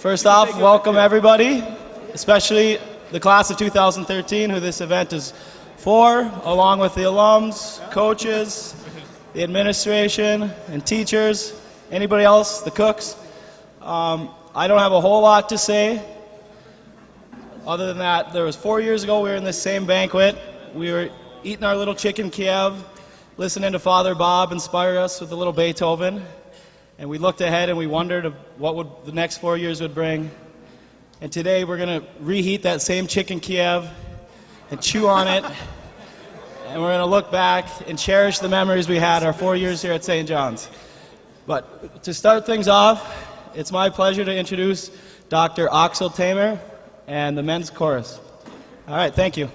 First off, welcome everybody, especially the class of 2013, who this event is for, along with the alums, coaches, the administration, and teachers, anybody else, the cooks. I don't have a whole lot to say, other than that there was 4 years ago we were in this same banquet. We were eating our little chicken Kiev, listening to Father Bob inspire us with a little Beethoven, and we looked ahead and we wondered what the next 4 years would bring. And today we're going to reheat that same chicken Kiev and chew on it, and we're going to look back and cherish the memories we had our 4 years here at St. John's. But to start things off, it's my pleasure to introduce Dr. Axel Tamer and the men's chorus. All right, thank you.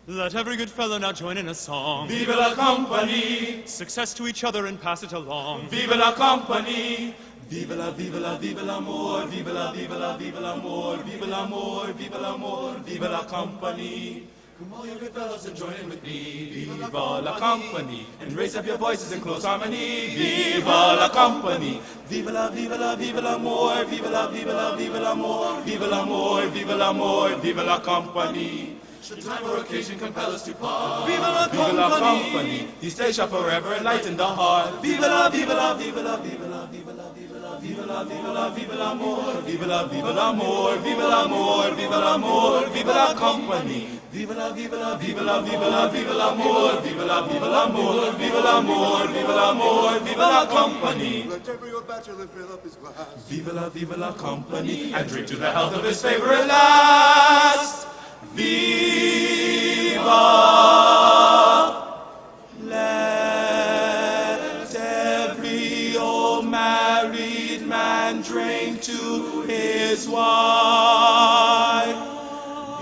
Let every good fellow now join in a song. Vive la compagnie, Success to each other and pass it along. vive la compagnie. Vive la, vive la, vive l'amour, vive la, vive la, vive l'amour, vive l'amour, vive l'amour, vive la compagnie. Come all you good fellows and join in with me. Vive la compagnie, and raise up your voices in close harmony. Vive la compagnie. Vive la, vive la, vive l'amour, vive la, vive la, vive l'amour, vive l'amour, vive l'amour, vive la compagnie. Should time or occasion compel us to part, vive la compagnie. These days shall forever enlighten the heart. Vive la, vive la, vive la, vive la, vive la, vive la, vive la, vive la, vive l'amour, vive la, vive l'amour, vive l'amour, vive l'amour, vive la compagnie. Vive la, vive la, vive la, vive la, vive l'amour, vive la, vive l'amour, vive l'amour, vive l'amour, vive la compagnie. Let every old bachelor fill up his glass. Vive la compagnie, and drink to the health of his favorite last. Viva! Let every old married man drink to his wife.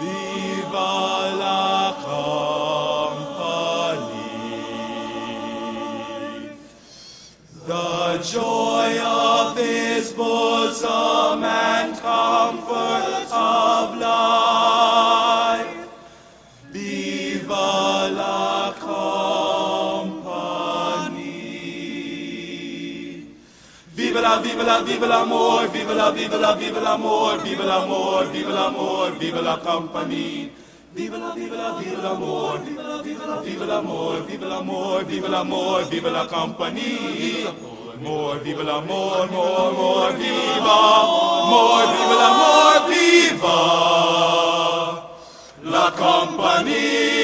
Viva la compagnie. The joy of his bosom and comfort of life. Viva la compagnie. Vive la, vive la, vive l'amour, vive la, vive la, vive l'amour, vive l'amour, vive l'amour, vive la compagnie. Vive la, vive la, vive l'amour, vive la, vive la, vive l'amour, vive l'amour, vive l'amour, vive la compagnie. More, vive l'amour, more, viva, more, vive l'amour, viva la compagnie.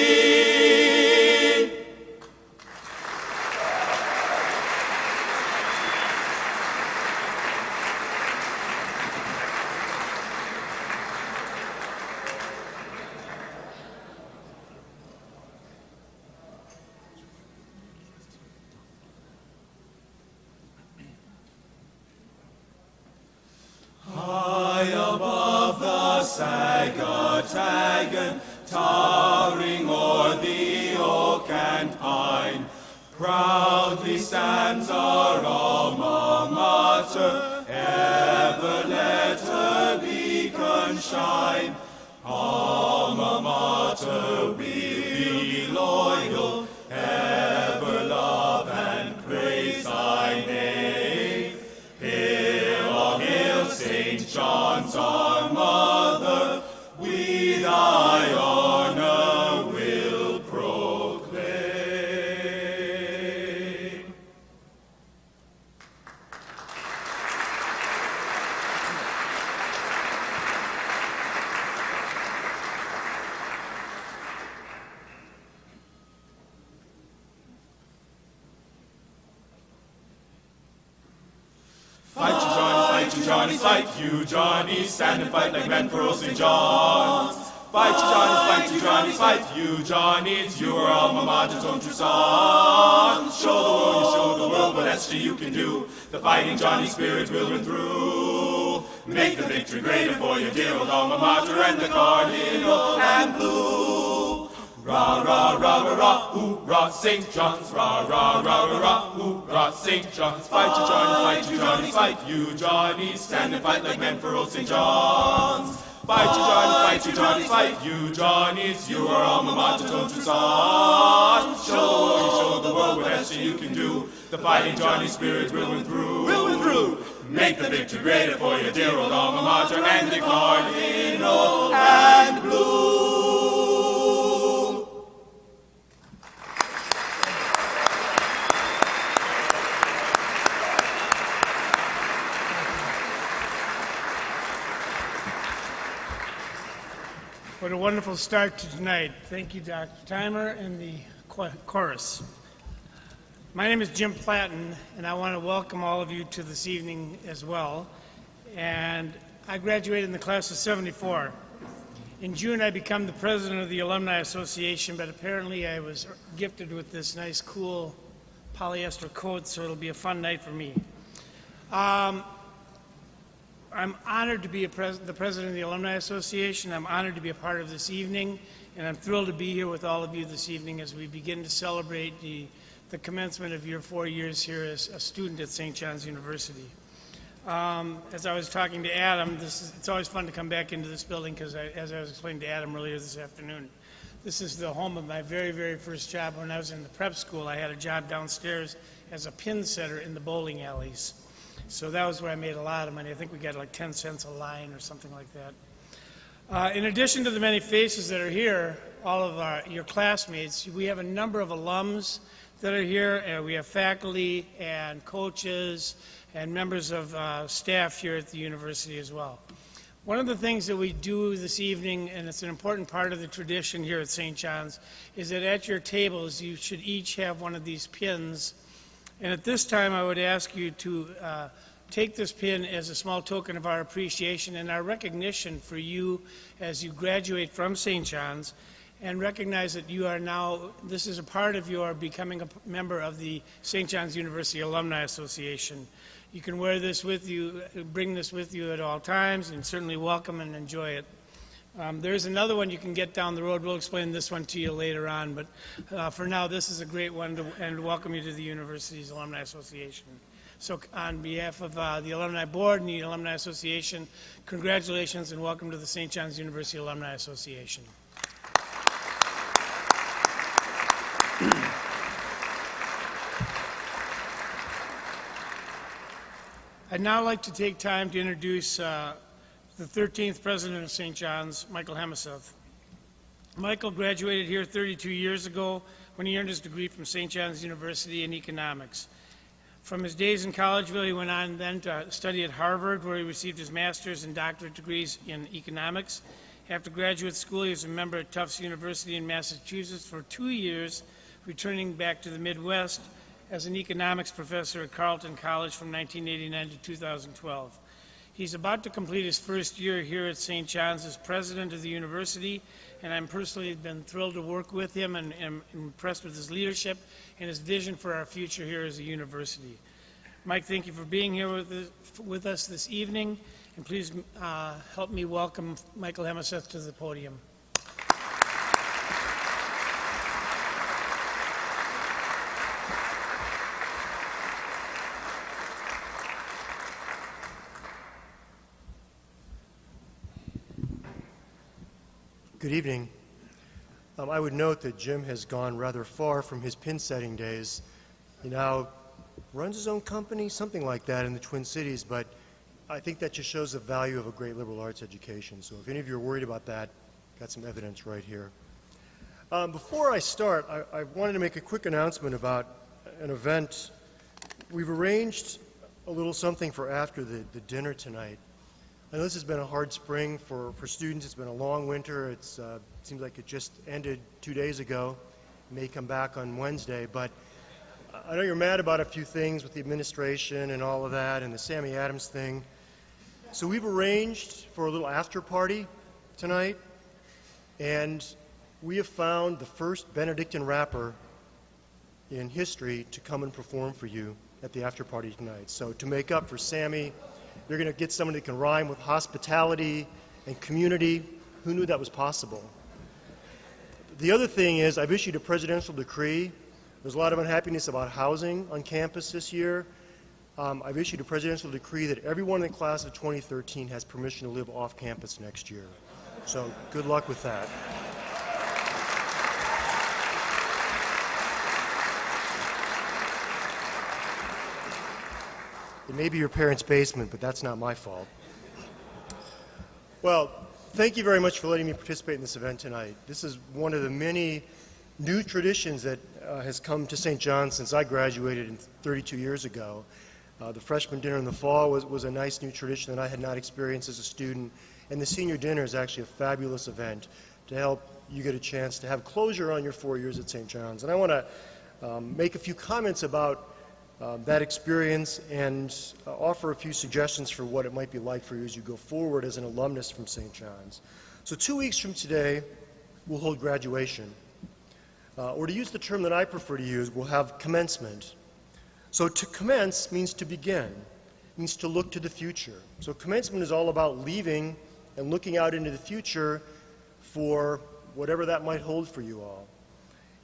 High above the Sagatagan, towering o'er the oak and pine, proudly stands our alma mater, ever let her beacon shine. Alma mater, we be loyal, ever love and praise thy name. Hail, hail, St. John's our mother, we thy honor will proclaim. Fight you, Johnny, fight you, Johnny, stand and fight like men for old St. John's. Fight you, Johnny, fight you, Johnny, it's your alma mater's own true son. Show the world what SJU can do. The fighting Johnny spirit will win through. Make the victory greater for your dear old alma mater and the cardinal and blue. Rah, rah, rah, rah, rah, hoorah, St. John's. Rah, rah, rah, rah, rah, hoorah, St. John's. Fight you, Johnny, fight you, Johnny, fight you, Johnny. Stand and fight like men for old St. John's. Fight you Johnnies, fight you Johnnies, fight you Johnnies. You are alma mater, don't you start. Show the world what SJU can do. The fighting Johnny spirit will win through, will win through. Make the victory greater for your dear old alma mater and the cardinal and blue. What a wonderful start to tonight. Thank you, Dr. Timer and the chorus. My name is Jim Platten, and I want to welcome all of you to this evening as well. And I graduated in the class of 74. In June, I became the president of the Alumni Association, but apparently I was gifted with this nice, cool polyester coat, so it'll be a fun night for me. I'm honored to be the president of the Alumni Association. I'm honored to be a part of this evening, and I'm thrilled to be here with all of you this evening as we begin to celebrate the commencement of your 4 years here as a student at St. John's University. As I was talking to Adam, it's always fun to come back into this building because, as I was explaining to Adam earlier this afternoon, this is the home of my very, very first job. When I was in the prep school, I had a job downstairs as a pin setter in the bowling alleys. So that was where I made a lot of money. I think we got like 10 cents a line or something like that. In addition to the many faces that are here, all of your classmates, we have a number of alums that are here, and we have faculty and coaches and members of staff here at the university as well. One of the things that we do this evening, and it's an important part of the tradition here at St. John's, is that at your tables you should each have one of these pins. And at this time, I would ask you to take this pin as a small token of our appreciation and our recognition for you as you graduate from St. John's, and recognize that you are now, this is a part of your becoming a member of the St. John's University Alumni Association. You can wear this with you, bring this with you at all times, and certainly welcome and enjoy it. There's another one you can get down the road. We'll explain this one to you later on, but for now, this is a great one and welcome you to the university's Alumni Association. So on behalf of the Alumni Board and the Alumni Association, congratulations and welcome to the St. John's University Alumni Association. I'd now like to take time to introduce the 13th president of St. John's, Michael Hemeseth. Michael graduated here 32 years ago when he earned his degree from St. John's University in economics. From his days in Collegeville, he went on then to study at Harvard, where he received his master's and doctorate degrees in economics. After graduate school, he was a member at Tufts University in Massachusetts for 2 years, returning back to the Midwest as an economics professor at Carleton College from 1989 to 2012. He's about to complete his first year here at St. John's as president of the university, and I'm personally been thrilled to work with him and am impressed with his leadership and his vision for our future here as a university. Mike, thank you for being here with us this evening, and please help me welcome Michael Hemeseth to the podium. Good evening. I would note that Jim has gone rather far from his pin setting days. He now runs his own company, something like that, in the Twin Cities, but I think that just shows the value of a great liberal arts education. So if any of you are worried about that, got some evidence right here. Before I start, I wanted to make a quick announcement about an event. We've arranged a little something for after the dinner tonight. I know this has been a hard spring for students. It's been a long winter. It seems like it just ended 2 days ago. It may come back on Wednesday, but I know you're mad about a few things with the administration and all of that and the Sammy Adams thing. So we've arranged for a little after party tonight, and we have found the first Benedictine rapper in history to come and perform for you at the after party tonight. So to make up for Sammy, you're going to get someone that can rhyme with hospitality and community. Who knew that was possible? The other thing is, I've issued a presidential decree. There's a lot of unhappiness about housing on campus this year. I've issued a presidential decree that everyone in the class of 2013 has permission to live off campus next year. So good luck with that. It may be your parents' basement, but that's not my fault. Well, thank you very much for letting me participate in this event tonight. This is one of the many new traditions that has come to St. John's since I graduated 32 years ago. The freshman dinner in the fall was a nice new tradition that I had not experienced as a student, and the senior dinner is actually a fabulous event to help you get a chance to have closure on your 4 years at St. John's. And I want to make a few comments about that experience and offer a few suggestions for what it might be like for you as you go forward as an alumnus from St. John's. So 2 weeks from today, we'll hold graduation. Or to use the term that I prefer to use, we'll have commencement. So to commence means to begin, means to look to the future. So commencement is all about leaving and looking out into the future for whatever that might hold for you all.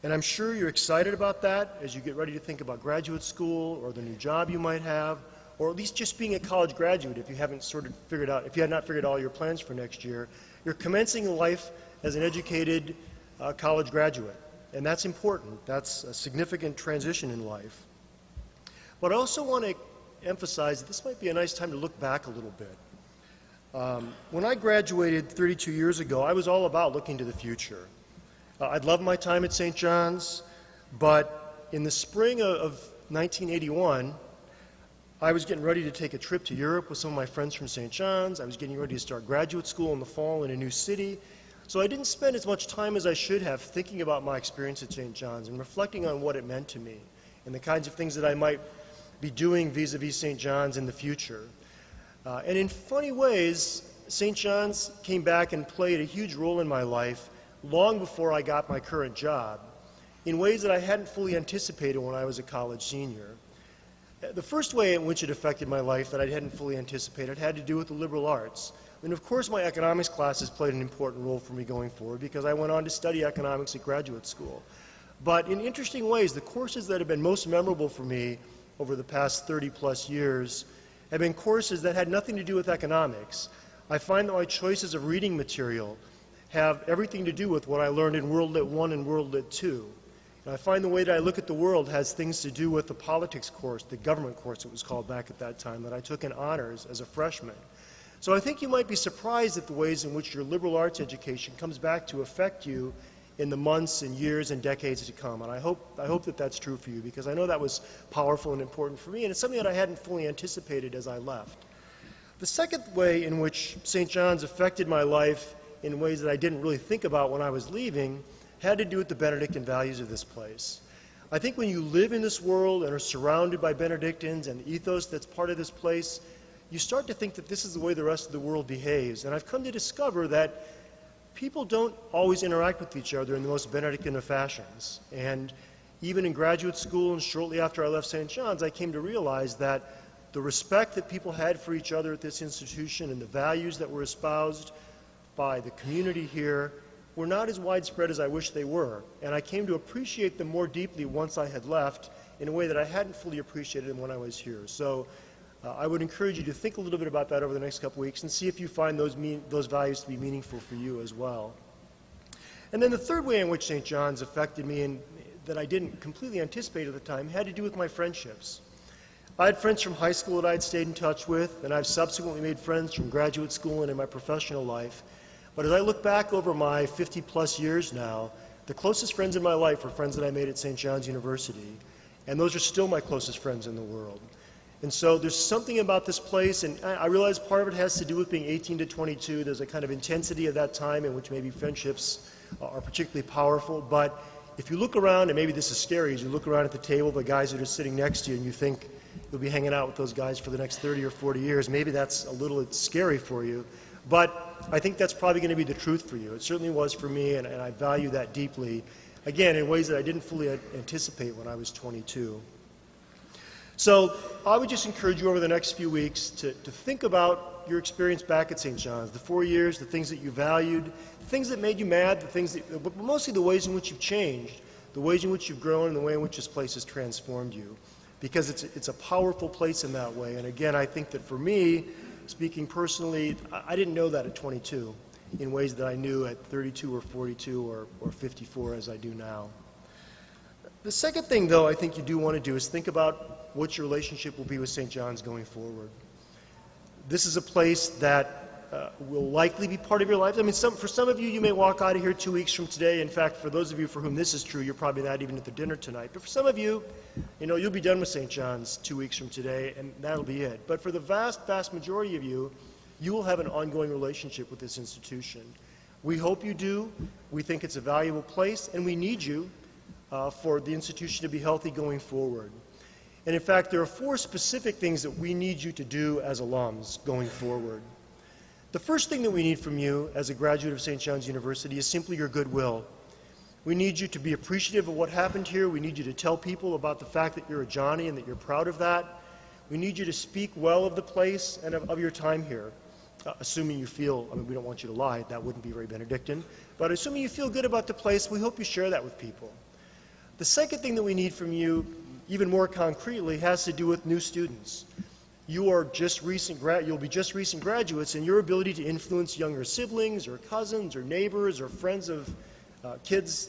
And I'm sure you're excited about that as you get ready to think about graduate school or the new job you might have, or at least just being a college graduate if you haven't if you had not figured out all your plans for next year. You're commencing life as an educated college graduate, and that's important. That's a significant transition in life. But I also want to emphasize that this might be a nice time to look back a little bit. When I graduated 32 years ago, I was all about looking to the future. I'd loved my time at St. John's, but in the spring of 1981, I was getting ready to take a trip to Europe with some of my friends from St. John's. I was getting ready to start graduate school in the fall in a new city. So I didn't spend as much time as I should have thinking about my experience at St. John's and reflecting on what it meant to me and the kinds of things that I might be doing vis-a-vis St. John's in the future. And in funny ways, St. John's came back and played a huge role in my life long before I got my current job, in ways that I hadn't fully anticipated when I was a college senior. The first way in which it affected my life that I hadn't fully anticipated had to do with the liberal arts. And of course my economics classes played an important role for me going forward because I went on to study economics at graduate school. But in interesting ways, the courses that have been most memorable for me over the past 30-plus years have been courses that had nothing to do with economics. I find that my choices of reading material have everything to do with what I learned in World Lit 1 and World Lit 2. And I find the way that I look at the world has things to do with the politics course, the government course it was called back at that time, that I took in honors as a freshman. So I think you might be surprised at the ways in which your liberal arts education comes back to affect you in the months and years and decades to come. And I hope that that's true for you, because I know that was powerful and important for me, and it's something that I hadn't fully anticipated as I left. The second way in which St. John's affected my life in ways that I didn't really think about when I was leaving had to do with the Benedictine values of this place. I think when you live in this world and are surrounded by Benedictines and the ethos that's part of this place, you start to think that this is the way the rest of the world behaves. And I've come to discover that people don't always interact with each other in the most Benedictine of fashions. And even in graduate school and shortly after I left St. John's, I came to realize that the respect that people had for each other at this institution and the values that were espoused by the community here were not as widespread as I wish they were. And I came to appreciate them more deeply once I had left in a way that I hadn't fully appreciated them when I was here. So I would encourage you to think a little bit about that over the next couple weeks and see if you find those values to be meaningful for you as well. And then the third way in which St. John's affected me and that I didn't completely anticipate at the time had to do with my friendships. I had friends from high school that I had stayed in touch with, and I've subsequently made friends from graduate school and in my professional life. But as I look back over my 50-plus years now, the closest friends in my life were friends that I made at St. John's University, and those are still my closest friends in the world. And so there's something about this place, and I realize part of it has to do with being 18 to 22. There's a kind of intensity of that time in which maybe friendships are particularly powerful. But if you look around, and maybe this is scary, as you look around at the table, the guys that are sitting next to you, and you think you'll be hanging out with those guys for the next 30 or 40 years, maybe that's a little scary for you. But I think that's probably going to be the truth for you. It certainly was for me, and I value that deeply, again, in ways that I didn't fully anticipate when I was 22. So I would just encourage you over the next few weeks to think about your experience back at St. John's, the 4 years, the things that you valued, the things that made you mad, but mostly the ways in which you've changed, the ways in which you've grown, and the way in which this place has transformed you. because it's a powerful place in that way. And again, I think that for me, speaking personally, I didn't know that at 22 in ways that I knew at 32 or 42 or 54 as I do now. The second thing, though, I think you do want to do is think about what your relationship will be with St. John's going forward. This is a place that will likely be part of your life. I mean, for some of you, you may walk out of here 2 weeks from today. In fact, for those of you for whom this is true, you're probably not even at the dinner tonight. But for some of you, you'll be done with St. John's 2 weeks from today, and that'll be it. But for the vast, vast majority of you, you will have an ongoing relationship with this institution. We hope you do. We think it's a valuable place, and we need you for the institution to be healthy going forward. And in fact, there are 4 specific things that we need you to do as alums going forward. The first thing that we need from you as a graduate of St. John's University is simply your goodwill. We need you to be appreciative of what happened here. We need you to tell people about the fact that you're a Johnny and that you're proud of that. We need you to speak well of the place and of your time here, assuming you feel, I mean, we don't want you to lie, that wouldn't be very Benedictine, but assuming you feel good about the place, we hope you share that with people. The second thing that we need from you, even more concretely, has to do with new students. You'll be just recent graduates, and your ability to influence younger siblings or cousins or neighbors or friends of kids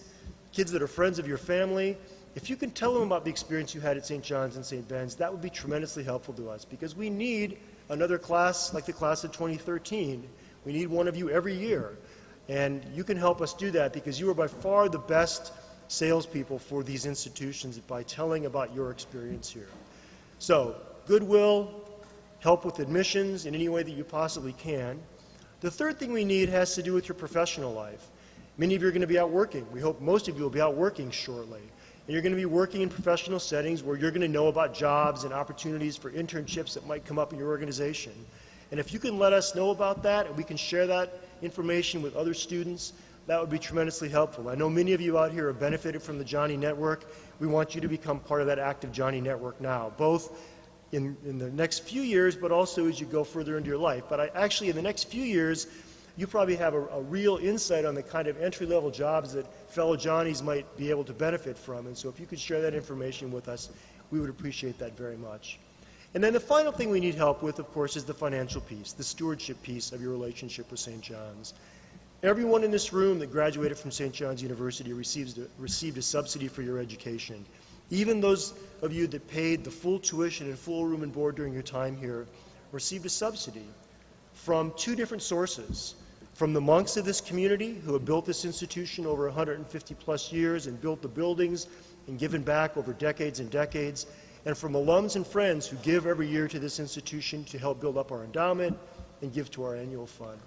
that are friends of your family, if you can tell them about the experience you had at St. John's and St. Ben's, that would be tremendously helpful to us, because we need another class like the class of 2013. We need one of you every year, and you can help us do that because you are by far the best salespeople for these institutions by telling about your experience here. So, goodwill, help with admissions in any way that you possibly can. The third thing we need has to do with your professional life. Many of you are going to be out working. We hope most of you will be out working shortly. And you're going to be working in professional settings where you're going to know about jobs and opportunities for internships that might come up in your organization. And if you can let us know about that and we can share that information with other students, that would be tremendously helpful. I know many of you out here have benefited from the Johnny Network. We want you to become part of that active Johnny Network now, both in the next few years, but also as you go further into your life. But actually, in the next few years, you probably have a real insight on the kind of entry-level jobs that fellow Johnnies might be able to benefit from. And so if you could share that information with us, we would appreciate that very much. And then the final thing we need help with, of course, is the financial piece, the stewardship piece of your relationship with St. John's. Everyone in this room that graduated from St. John's University received a subsidy for your education. Even those of you that paid the full tuition and full room and board during your time here received a subsidy from 2 different sources. From the monks of this community who have built this institution over 150 plus years and built the buildings and given back over decades and decades, and from alums and friends who give every year to this institution to help build up our endowment and give to our annual fund.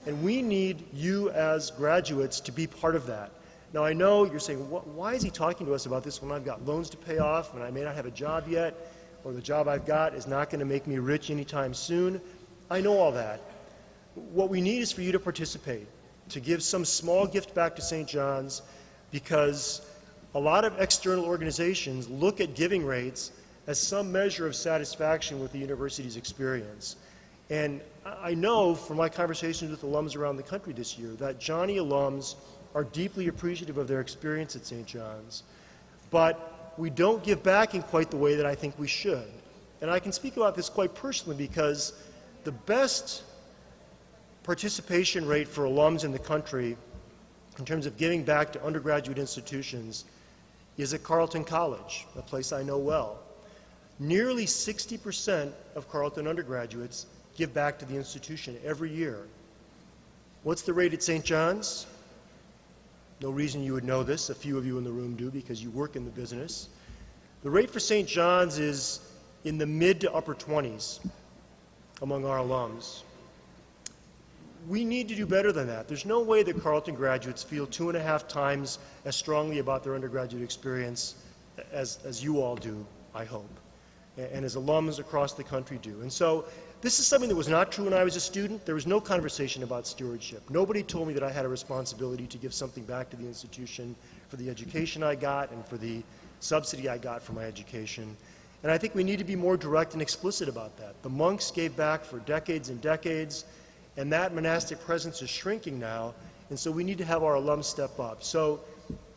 And we need you as graduates to be part of that. Now, I know you're saying, why is he talking to us about this when I've got loans to pay off and I may not have a job yet, or the job I've got is not going to make me rich anytime soon? I know all that. What we need is for you to participate, to give some small gift back to St. John's, because a lot of external organizations look at giving rates as some measure of satisfaction with the university's experience. And I know from my conversations with alums around the country this year that Johnny alums are deeply appreciative of their experience at St. John's. But we don't give back in quite the way that I think we should. And I can speak about this quite personally because the best participation rate for alums in the country in terms of giving back to undergraduate institutions is at Carleton College, a place I know well. Nearly 60% of Carleton undergraduates give back to the institution every year. What's the rate at St. John's? No reason you would know this. A few of you in the room do because you work in the business. The rate for St. John's is in the mid to upper 20s among our alums. We need to do better than that. There's no way that Carleton graduates feel 2.5 times as strongly about their undergraduate experience as you all do, I hope, and as alums across the country do. And so this is something that was not true when I was a student. There was no conversation about stewardship. Nobody told me that I had a responsibility to give something back to the institution for the education I got and for the subsidy I got for my education. And I think we need to be more direct and explicit about that. The monks gave back for decades and decades, and that monastic presence is shrinking now, and so we need to have our alums step up. So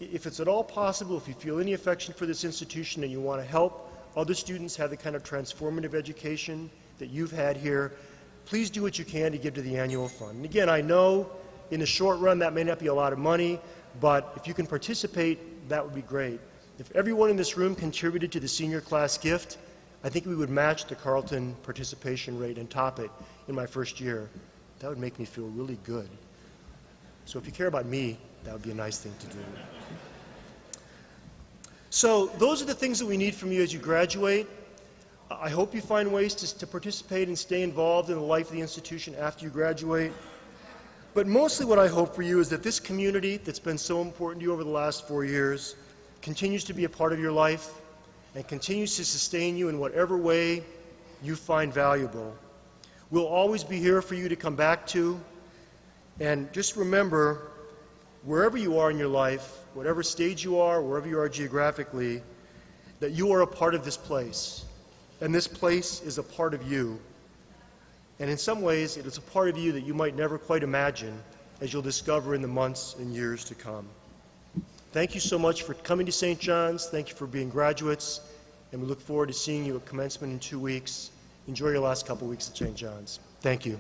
if it's at all possible, if you feel any affection for this institution and you want to help other students have the kind of transformative education that you've had here, please do what you can to give to the annual fund. And again, I know in the short run that may not be a lot of money, but if you can participate, that would be great. If everyone in this room contributed to the senior class gift, I think we would match the Carleton participation rate and top it in my first year. That would make me feel really good. So if you care about me, that would be a nice thing to do. So those are the things that we need from you as you graduate. I hope you find ways to participate and stay involved in the life of the institution after you graduate. But mostly what I hope for you is that this community that's been so important to you over the last 4 years continues to be a part of your life and continues to sustain you in whatever way you find valuable. We'll always be here for you to come back to. And just remember, wherever you are in your life, whatever stage you are, wherever you are geographically, that you are a part of this place. And this place is a part of you. And in some ways, it is a part of you that you might never quite imagine, as you'll discover in the months and years to come. Thank you so much for coming to St. John's. Thank you for being graduates. And we look forward to seeing you at commencement in 2 weeks. Enjoy your last couple weeks at St. John's. Thank you.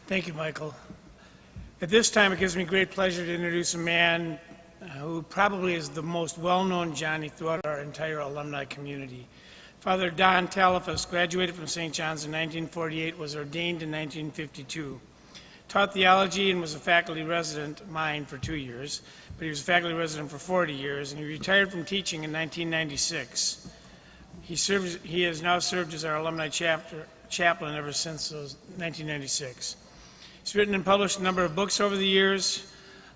Thank you, Michael. At this time, it gives me great pleasure to introduce a man who probably is the most well-known Johnny throughout our entire alumni community. Father Don Talifas graduated from St. John's in 1948, was ordained in 1952. Taught theology and was a faculty resident, mine, for 2 years, but he was a faculty resident for 40 years, and he retired from teaching in 1996. He has now served as our alumni chaplain ever since 1996. He's written and published a number of books over the years,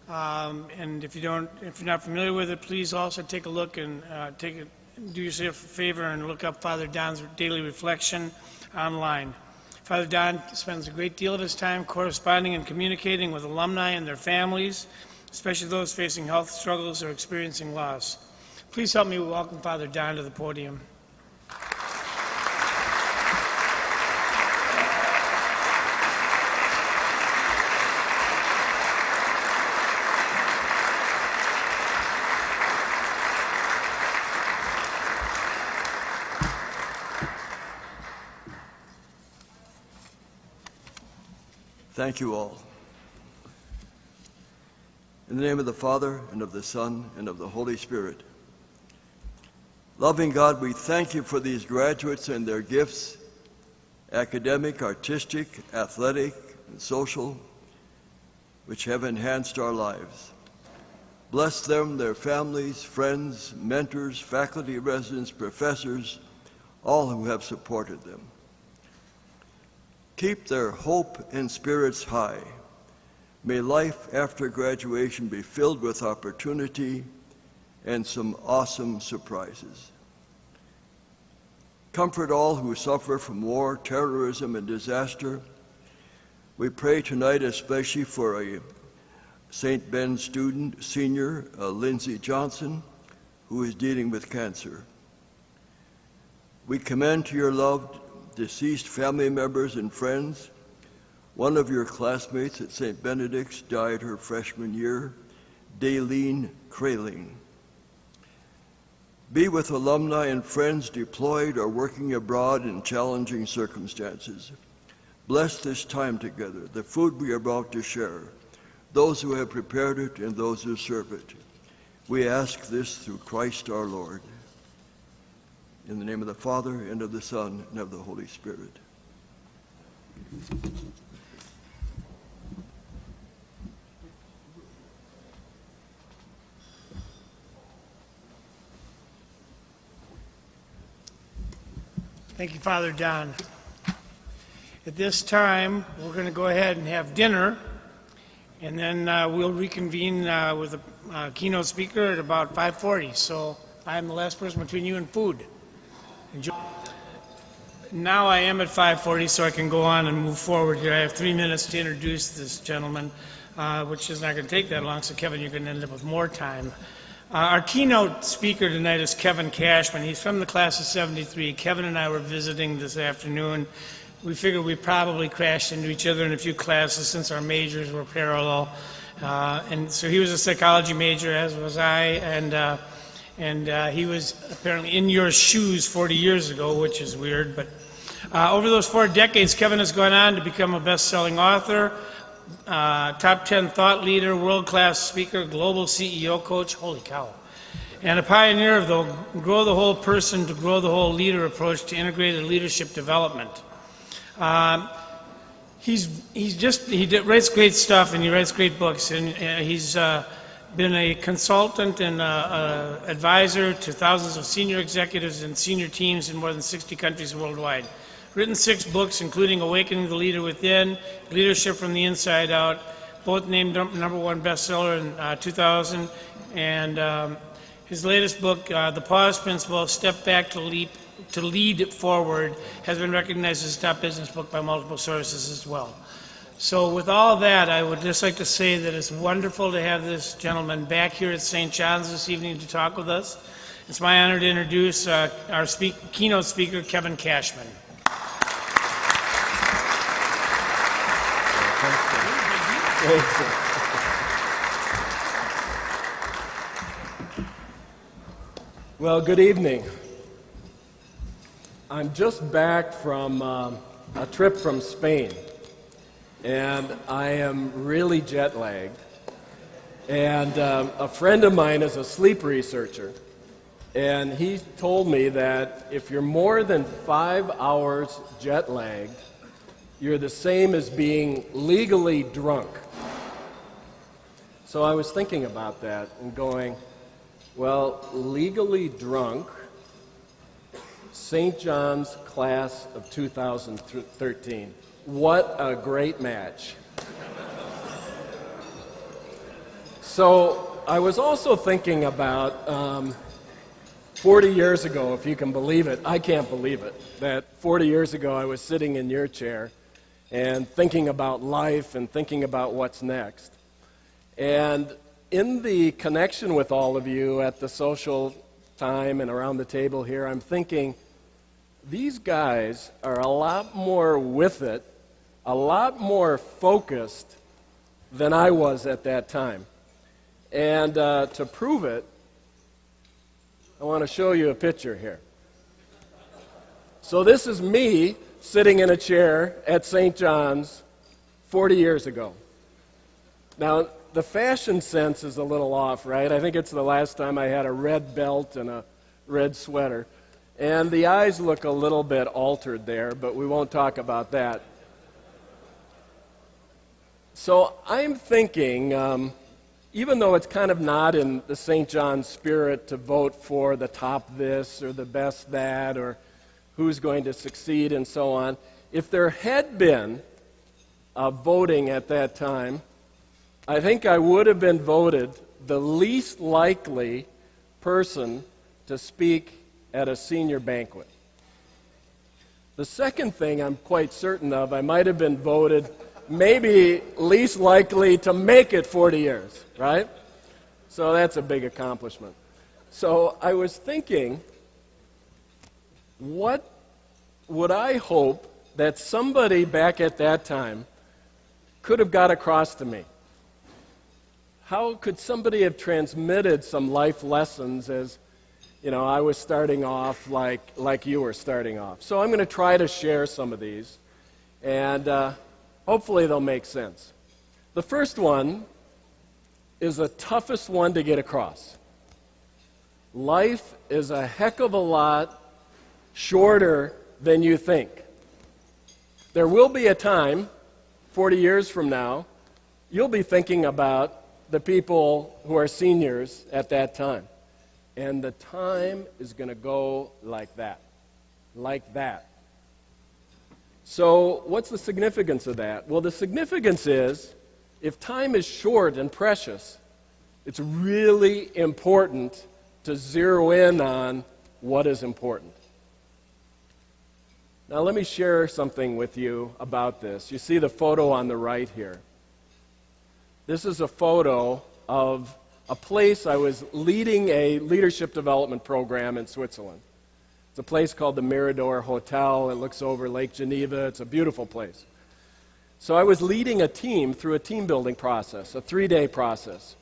and if you're not familiar with it, please also take a look and do yourself a favor and look up Father Don's Daily Reflection online. Father Don spends a great deal of his time corresponding and communicating with alumni and their families, especially those facing health struggles or experiencing loss. Please help me welcome Father Don to the podium. Thank you all. In the name of the Father, and of the Son, and of the Holy Spirit. Loving God, we thank you for these graduates and their gifts, academic, artistic, athletic, and social, which have enhanced our lives. Bless them, their families, friends, mentors, faculty, residents, professors, all who have supported them. Keep their hope and spirits high. May life after graduation be filled with opportunity and some awesome surprises. Comfort all who suffer from war, terrorism, and disaster. We pray tonight especially for a St. Ben student, senior, Lindsay Johnson, who is dealing with cancer. We commend to your loved deceased family members and friends. One of your classmates at St. Benedict's died her freshman year, Daylene Kraling. Be with alumni and friends deployed or working abroad in challenging circumstances. Bless this time together, the food we are about to share, those who have prepared it and those who serve it. We ask this through Christ our Lord. In the name of the Father, and of the Son, and of the Holy Spirit. Thank you, Father Don. At this time, we're going to go ahead and have dinner, and then we'll reconvene with a keynote speaker at about 5:40. So I'm the last person between you and food. Enjoy. Now I am at 5:40, so I can go on and move forward here. I have 3 minutes to introduce this gentleman, which is not going to take that long, so Kevin, you're going to end up with more time. Our keynote speaker tonight is Kevin Cashman. He's from the class of '73. Kevin and I were visiting this afternoon we figured we probably crashed into each other in a few classes since our majors were parallel. And so he was a psychology major, as was I, and he was apparently in your shoes 40 years ago, which is weird. But over those 4 decades, Kevin has gone on to become a best-selling author, top 10 thought leader, world-class speaker, global CEO coach, holy cow, and a pioneer of the grow the whole person to grow the whole leader approach to integrated leadership development. He writes great stuff and he writes great books, and he's been a consultant and advisor to thousands of senior executives and senior teams in more than 60 countries worldwide. Written 6 books, including Awakening the Leader Within, Leadership from the Inside Out, both named #1 bestseller in 2000, and his latest book, The Pause Principle, Step Back to Lead Forward, has been recognized as a top business book by multiple sources as well. So with all that, I would just like to say that it's wonderful to have this gentleman back here at St. John's this evening to talk with us. It's my honor to introduce our keynote speaker, Kevin Cashman. Well, good evening. I'm just back from a trip from Spain, and I am really jet lagged. And a friend of mine is a sleep researcher, and he told me that if you're more than 5 hours jet lagged, you're the same as being legally drunk. So I was thinking about that and going, well, legally drunk, St. John's class of 2013. What a great match. So I was also thinking about 40 years ago, if you can believe it. I can't believe it, that 40 years ago I was sitting in your chair and thinking about life and thinking about what's next. And in the connection with all of you at the social time and around the table here, I'm thinking these guys are a lot more with it, a lot more focused than I was at that time. And to prove it, I want to show you a picture here. So this is me sitting in a chair at St. John's 40 years ago. Now, the fashion sense is a little off, right? I think it's the last time I had a red belt and a red sweater. And the eyes look a little bit altered there, but we won't talk about that. So I'm thinking, even though it's kind of not in the St. John's spirit to vote for the top this or the best that or who's going to succeed and so on, if there had been voting at that time, I think I would have been voted the least likely person to speak at a senior banquet. The second thing I'm quite certain of, I might have been voted maybe least likely to make it 40 years, right? So that's a big accomplishment. So I was thinking, what would I hope that somebody back at that time could have got across to me? How could somebody have transmitted some life lessons as, you know, I was starting off like you were starting off? So I'm going to try to share some of these, and hopefully they'll make sense. The first one is the toughest one to get across. Life is a heck of a lot shorter than you think. There will be a time, 40 years from now, you'll be thinking about the people who are seniors at that time. And the time is going to go like that. Like that. So what's the significance of that? Well, the significance is, if time is short and precious, it's really important to zero in on what is important. Now let me share something with you about this. You see the photo on the right here. This is a photo of a place I was leading a leadership development program in Switzerland. It's a place called the Mirador Hotel. It looks over Lake Geneva. It's a beautiful place. So I was leading a team through a team building process, a 3-day process.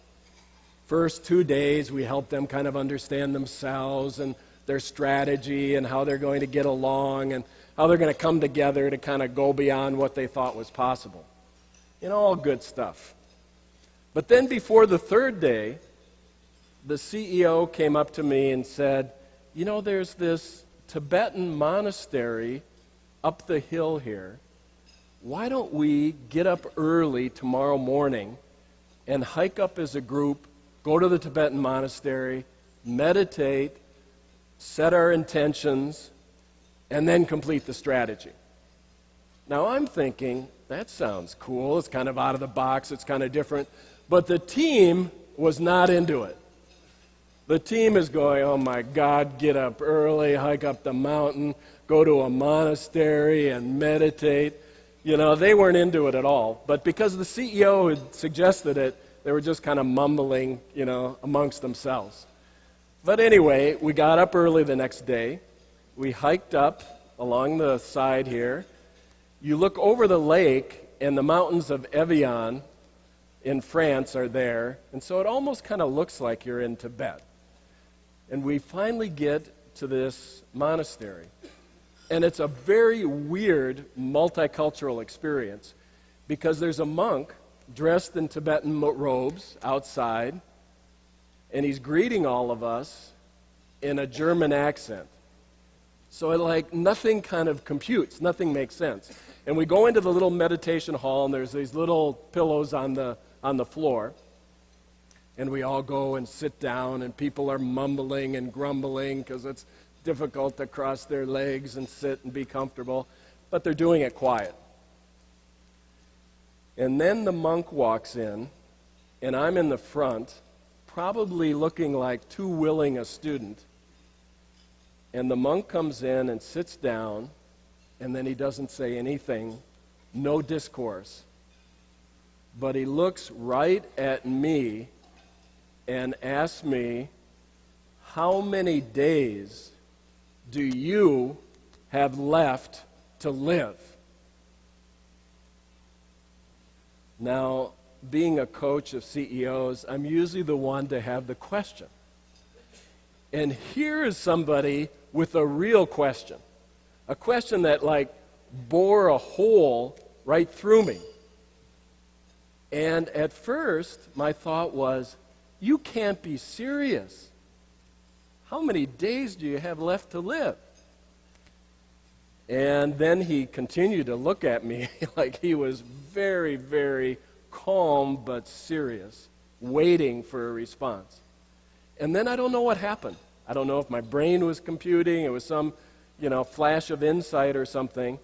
First 2 days, we helped them kind of understand themselves and their strategy and how they're going to get along and how they're going to come together to kind of go beyond what they thought was possible. All good stuff. But then before the 3rd day, the CEO came up to me and said, there's this Tibetan monastery up the hill here. Why don't we get up early tomorrow morning and hike up as a group, go to the Tibetan monastery, meditate, set our intentions, and then complete the strategy. Now I'm thinking, that sounds cool. It's kind of out of the box. It's kind of different. But the team was not into it. The team is going, oh my God, get up early, hike up the mountain, go to a monastery and meditate. They weren't into it at all. But because the CEO had suggested it, they were just kind of mumbling, amongst themselves. But anyway, we got up early the next day. We hiked up along the side here. You look over the lake, and the mountains of Evian in France are there. And so it almost kind of looks like you're in Tibet. And we finally get to this monastery. And it's a very weird multicultural experience because there's a monk dressed in Tibetan robes outside, and he's greeting all of us in a German accent. So nothing kind of computes, nothing makes sense. And we go into the little meditation hall, and there's these little pillows on the floor. And we all go and sit down, and people are mumbling and grumbling because it's difficult to cross their legs and sit and be comfortable. But they're doing it quiet. And then the monk walks in, and I'm in the front, probably looking like too willing a student. And the monk comes in and sits down, and then he doesn't say anything, no discourse. But he looks right at me and asks me, how many days do you have left to live? Now, being a coach of CEOs, I'm usually the one to have the question. And here is somebody with a real question, a question that bore a hole right through me. And at first, my thought was, you can't be serious. How many days do you have left to live? And then he continued to look at me like he was very, very calm but serious, waiting for a response. And then I don't know what happened. I don't know if my brain was computing, it was some, flash of insight or something,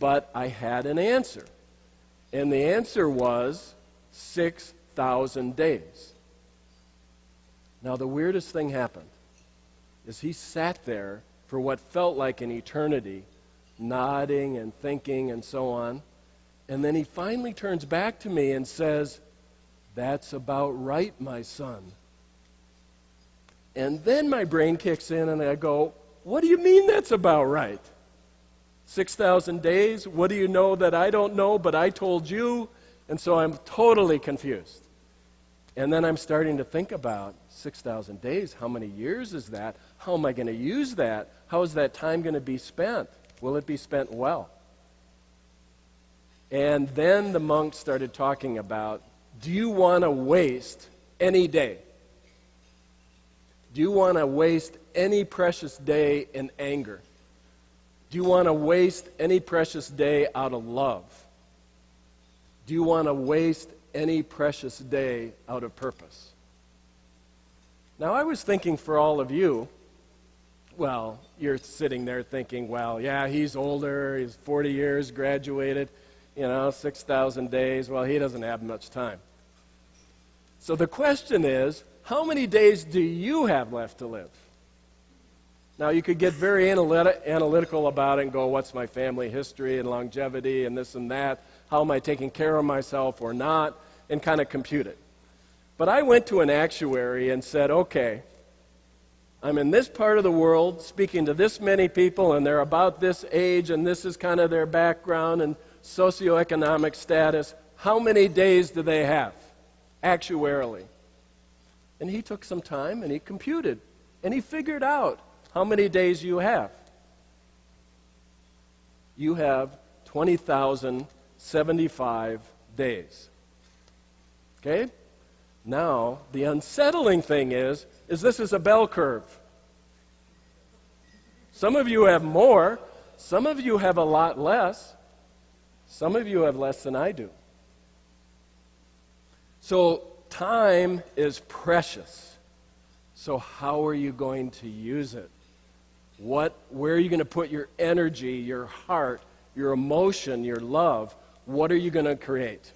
but I had an answer. And the answer was 6,000 days. Now, the weirdest thing happened is he sat there for what felt like an eternity, nodding and thinking and so on. And then he finally turns back to me and says, "That's about right, my son." And then my brain kicks in and I go, what do you mean that's about right? 6,000 days? What do you know that I don't know, but I told you? And so I'm totally confused. And then I'm starting to think about 6,000 days. How many years is that? How am I going to use that? How is that time going to be spent? Will it be spent well? And then the monk started talking about, do you want to waste any day? Do you want to waste any precious day in anger? Do you want to waste any precious day out of love? Do you want to waste any precious day out of purpose? Now, I was thinking for all of you, well, you're sitting there thinking, well, yeah, he's older, he's 40 years, graduated, 6,000 days, well, he doesn't have much time. So the question is, how many days do you have left to live? Now, you could get very analytical about it and go, what's my family history and longevity and this and that? How am I taking care of myself or not? And kind of compute it. But I went to an actuary and said, okay, I'm in this part of the world speaking to this many people, and they're about this age, and this is kind of their background and socioeconomic status. How many days do they have, actuarially? And he took some time, and he computed, and he figured out how many days you have. You have 20,075 days. Okay? Now, the unsettling thing is this is a bell curve. Some of you have more. Some of you have a lot less. Some of you have less than I do. So time is precious. So how are you going to use it? Where are you going to put your energy, your heart, your emotion, your love? What are you going to create?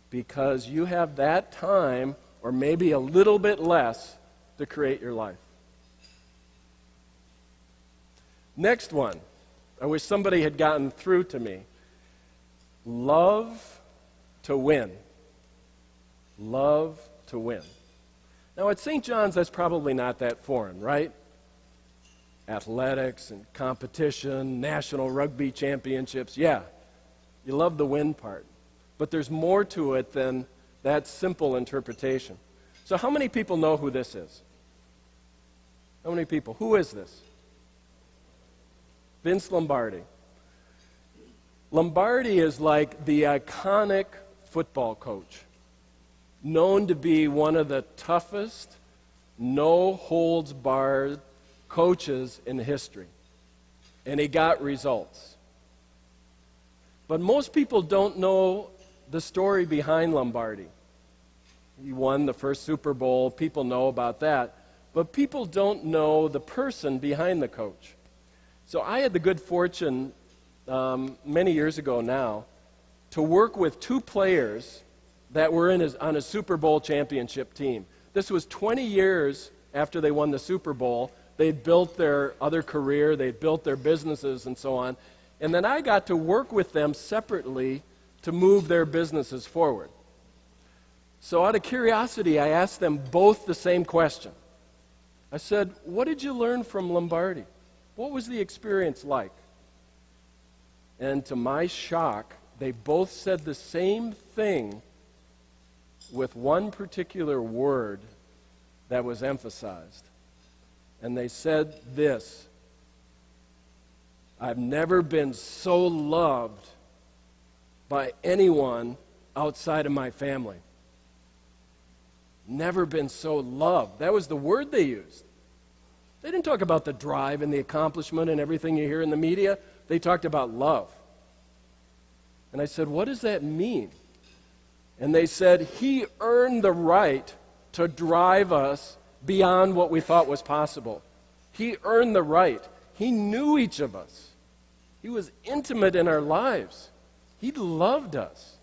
Because you have that time, or maybe a little bit less, to create your life. Next one. I wish somebody had gotten through to me. Love to win. Love to win. Now, at St. John's, that's probably not that foreign, right? Athletics and competition, national rugby championships. Yeah, you love the win part. But there's more to it than that simple interpretation. So how many people know who this is? How many people? Who is this? Vince Lombardi. Lombardi is like the iconic football coach, known to be one of the toughest, no-holds-barred coaches in history. And he got results. But most people don't know the story behind Lombardi. He won the first Super Bowl. People know about that. But people don't know the person behind the coach. So I had the good fortune many years ago now to work with two players that were on a Super Bowl championship team. This was 20 years after they won the Super Bowl. They'd built their other career, they'd built their businesses and so on. And then I got to work with them separately to move their businesses forward. So out of curiosity, I asked them both the same question. I said, what did you learn from Lombardi? What was the experience like? And to my shock, they both said the same thing with one particular word that was emphasized. And they said this: I've never been so loved by anyone outside of my family. Never been so loved. That was the word they used. They didn't talk about the drive and the accomplishment and everything you hear in the media. They talked about love. And I said, what does that mean? And they said, he earned the right to drive us beyond what we thought was possible. He earned the right. He knew each of us. He was intimate in our lives. He loved us.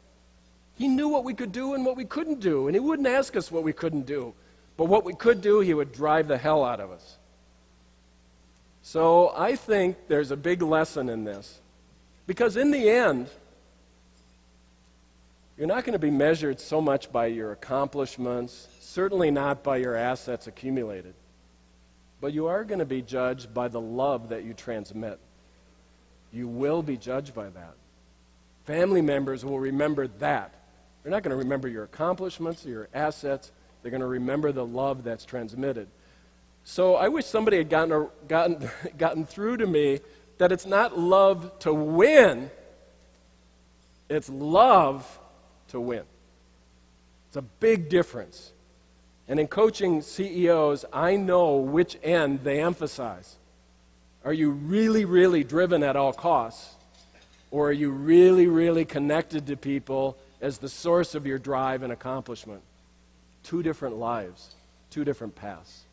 He knew what we could do and what we couldn't do, and he wouldn't ask us what we couldn't do. But what we could do, he would drive the hell out of us. So I think there's a big lesson in this. Because in the end, you're not going to be measured so much by your accomplishments, certainly not by your assets accumulated. But you are going to be judged by the love that you transmit. You will be judged by that. Family members will remember that. They're not going to remember your accomplishments or your assets. They're going to remember the love that's transmitted. So I wish somebody had gotten through to me that it's not love to win, it's love to win. It's a big difference. And in coaching CEOs, I know which end they emphasize. Are you really, really driven at all costs? Or are you really, really connected to people as the source of your drive and accomplishment? Two different lives, two different paths.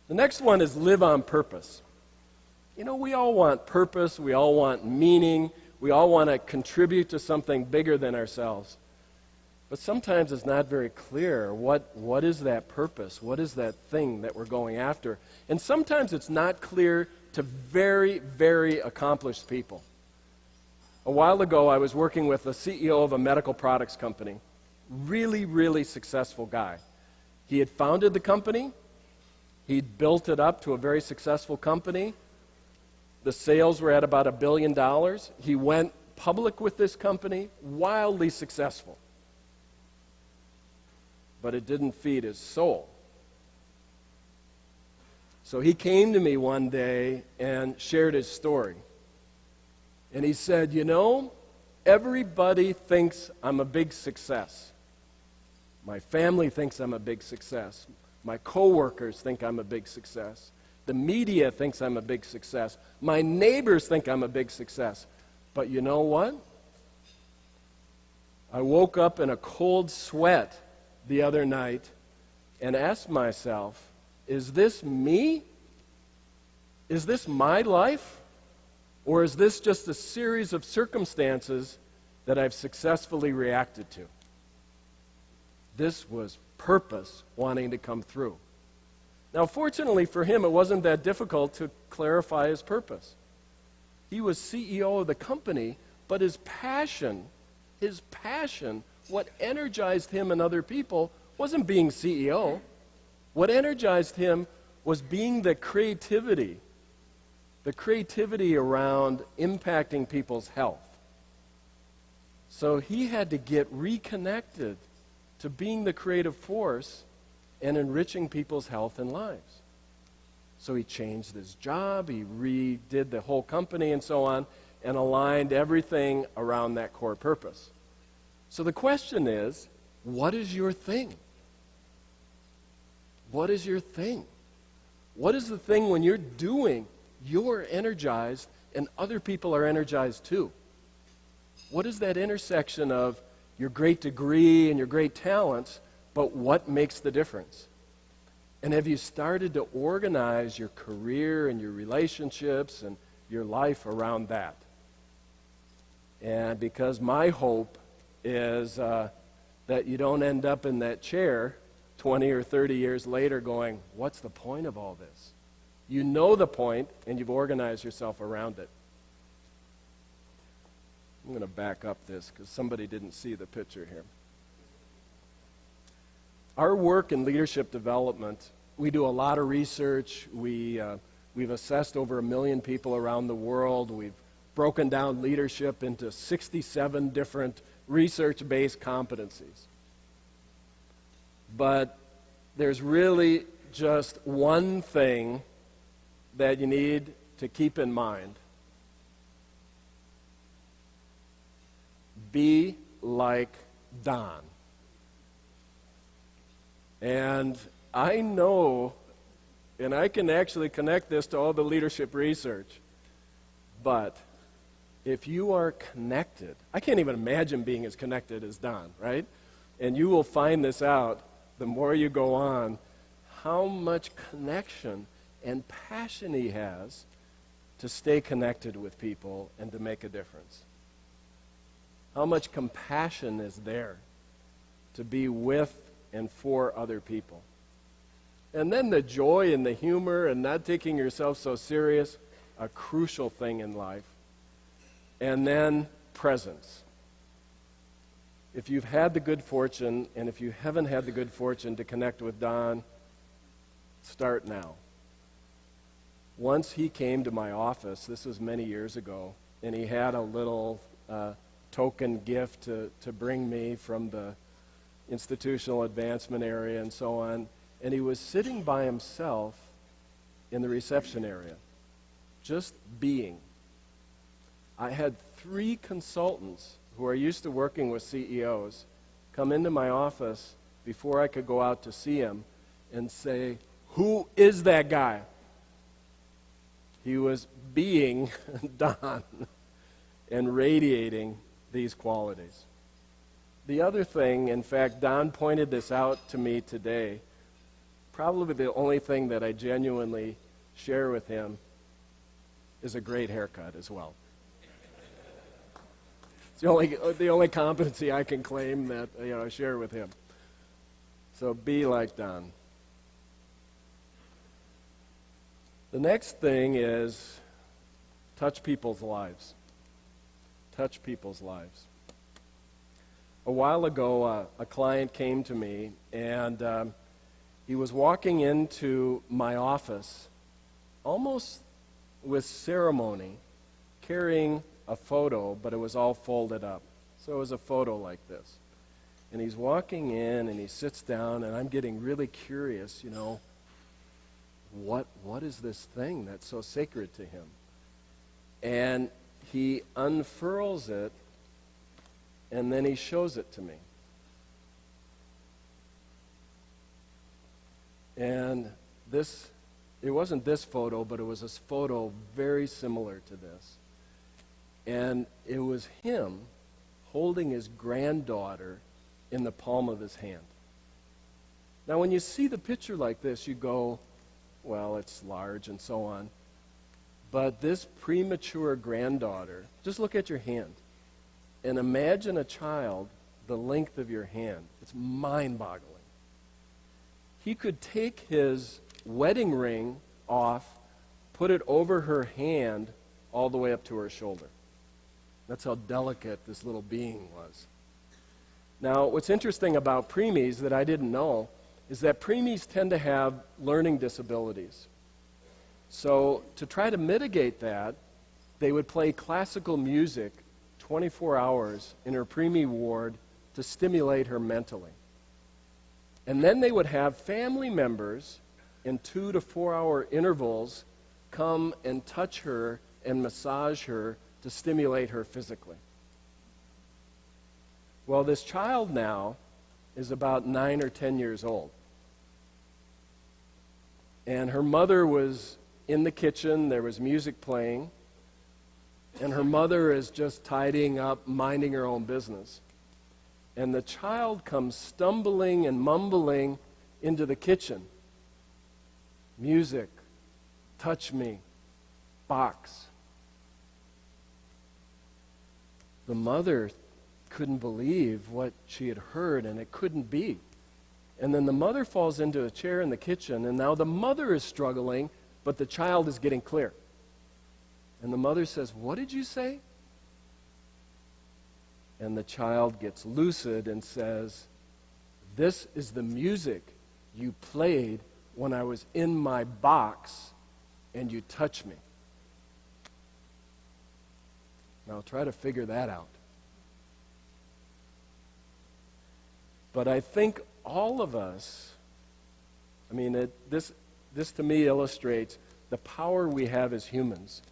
The next one is live on purpose. You know, we all want purpose, we all want meaning, we all want to contribute to something bigger than ourselves. But sometimes it's not very clear what is that purpose, what is that thing that we're going after. And sometimes it's not clear to very, very accomplished people. A while ago, I was working with the CEO of a medical products company. Really, really successful guy. He had founded the company. He'd built it up to a very successful company. The sales were at about $1 billion. He went public with this company, wildly successful. But it didn't feed his soul. So he came to me one day and shared his story. And he said, you know, everybody thinks I'm a big success. My family thinks I'm a big success. My coworkers think I'm a big success. The media thinks I'm a big success. My neighbors think I'm a big success. But you know what? I woke up in a cold sweat the other night and asked myself, is this me? Is this my life? Or is this just a series of circumstances that I've successfully reacted to? This was purpose wanting to come through. Now, fortunately for him, it wasn't that difficult to clarify his purpose. He was CEO of the company, but his passion, what energized him and other people wasn't being CEO. What energized him was being the creativity around impacting people's health. So he had to get reconnected to being the creative force and enriching people's health and lives. So he changed his job, he redid the whole company and so on, and aligned everything around that core purpose. So the question is, what is your thing? What is your thing? What is the thing when you're doing, you're energized and other people are energized too? What is that intersection of your great degree and your great talents, but what makes the difference? And have you started to organize your career and your relationships and your life around that? And because my hope is that you don't end up in that chair 20 or 30 years later going, what's the point of all this? You know the point, and you've organized yourself around it. I'm going to back up this because somebody didn't see the picture here. Our work in leadership development, we do a lot of research. We've assessed over 1 million people around the world. We've broken down leadership into 67 different research-based competencies. But there's really just one thing that you need to keep in mind. Be like Don. And I know, and I can actually connect this to all the leadership research, but if you are connected, I can't even imagine being as connected as Don, right? And you will find this out the more you go on, how much connection and passion he has to stay connected with people and to make a difference. How much compassion is there to be with and for other people. And then the joy and the humor and not taking yourself so serious, a crucial thing in life. And then presence. If you've had the good fortune, and if you haven't had the good fortune to connect with Don, start now. Once he came to my office, this was many years ago, and he had a little token gift to bring me from the institutional advancement area and so on, and he was sitting by himself in the reception area, just being. I had 3 consultants who are used to working with CEOs come into my office before I could go out to see him and say, "Who is that guy?" He was being Don and radiating these qualities. The other thing, in fact, Don pointed this out to me today, probably the only thing that I genuinely share with him is a great haircut as well. It's the only competency I can claim that I share with him. So be like Don. The next thing is touch people's lives. Touch people's lives. A while ago, a client came to me, and He was walking into my office almost with ceremony, carrying a photo, but it was all folded up. So it was a photo like this. And he's walking in and he sits down, and I'm getting really curious, what is this thing that's so sacred to him? And he unfurls it, and then he shows it to me. And it wasn't this photo, but it was a photo very similar to this. And it was him holding his granddaughter in the palm of his hand. Now, when you see the picture like this, you go, well, it's large and so on. But this premature granddaughter, just look at your hand and imagine a child the length of your hand. It's mind-boggling. He could take his wedding ring off, put it over her hand all the way up to her shoulder. That's how delicate this little being was. Now, what's interesting about preemies that I didn't know is that preemies tend to have learning disabilities. So to try to mitigate that, they would play classical music 24 hours in her preemie ward to stimulate her mentally. And then they would have family members in 2 to 4 hour intervals come and touch her and massage her to stimulate her physically. Well, this child now is about 9 or 10 years old. And her mother was in the kitchen, there was music playing, and her mother is just tidying up, minding her own business. And the child comes stumbling and mumbling into the kitchen. Music, touch me, box. The mother couldn't believe what she had heard, and it couldn't be. And then the mother falls into a chair in the kitchen, and now the mother is struggling, but the child is getting clear. And the mother says, "What did you say?" And the child gets lucid and says, "This is the music you played when I was in my box and you touched me." Now try to figure that out. But I think all of us, this to me illustrates the power we have as humans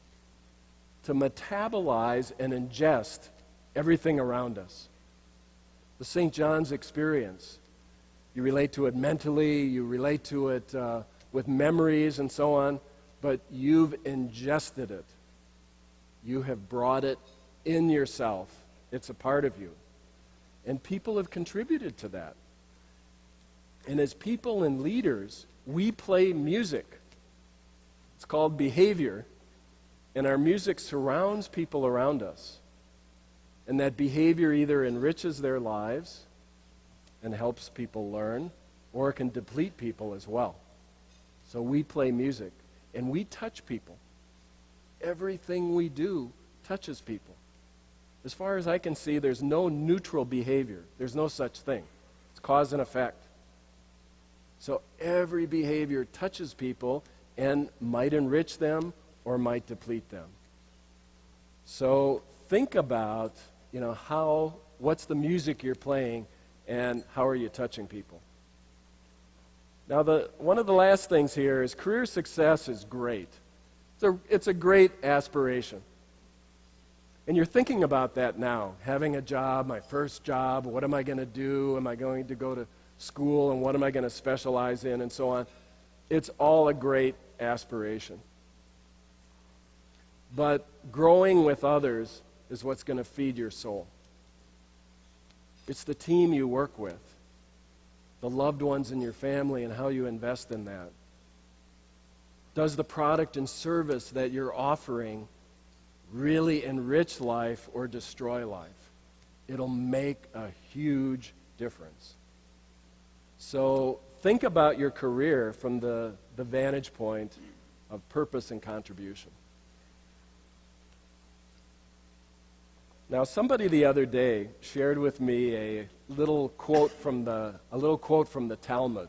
to metabolize and ingest everything around us. The St. John's experience, you relate to it mentally, you relate to it with memories and so on, but you've ingested it. You have brought it in yourself. It's a part of you. And people have contributed to that. And as people and leaders, we play music. It's called behavior, and our music surrounds people around us. And that behavior either enriches their lives and helps people learn, or it can deplete people as well. So we play music, and we touch people. Everything we do touches people. As far as I can see, there's no neutral behavior. There's no such thing. It's cause and effect. So every behavior touches people and might enrich them or might deplete them. So think about, what's the music you're playing and how are you touching people? Now, one of the last things here is career success is great. It's a great aspiration. And you're thinking about that now, having a job, my first job, what am I going to do? Am I going to go to school, and what am I going to specialize in, and so on? It's all a great aspiration. But growing with others is what's going to feed your soul. It's the team you work with, the loved ones in your family, and how you invest in that. Does the product and service that you're offering really enrich life or destroy life? It'll make a huge difference. So think about your career from the vantage point of purpose and contribution. Now, somebody the other day shared with me a little quote from the Talmud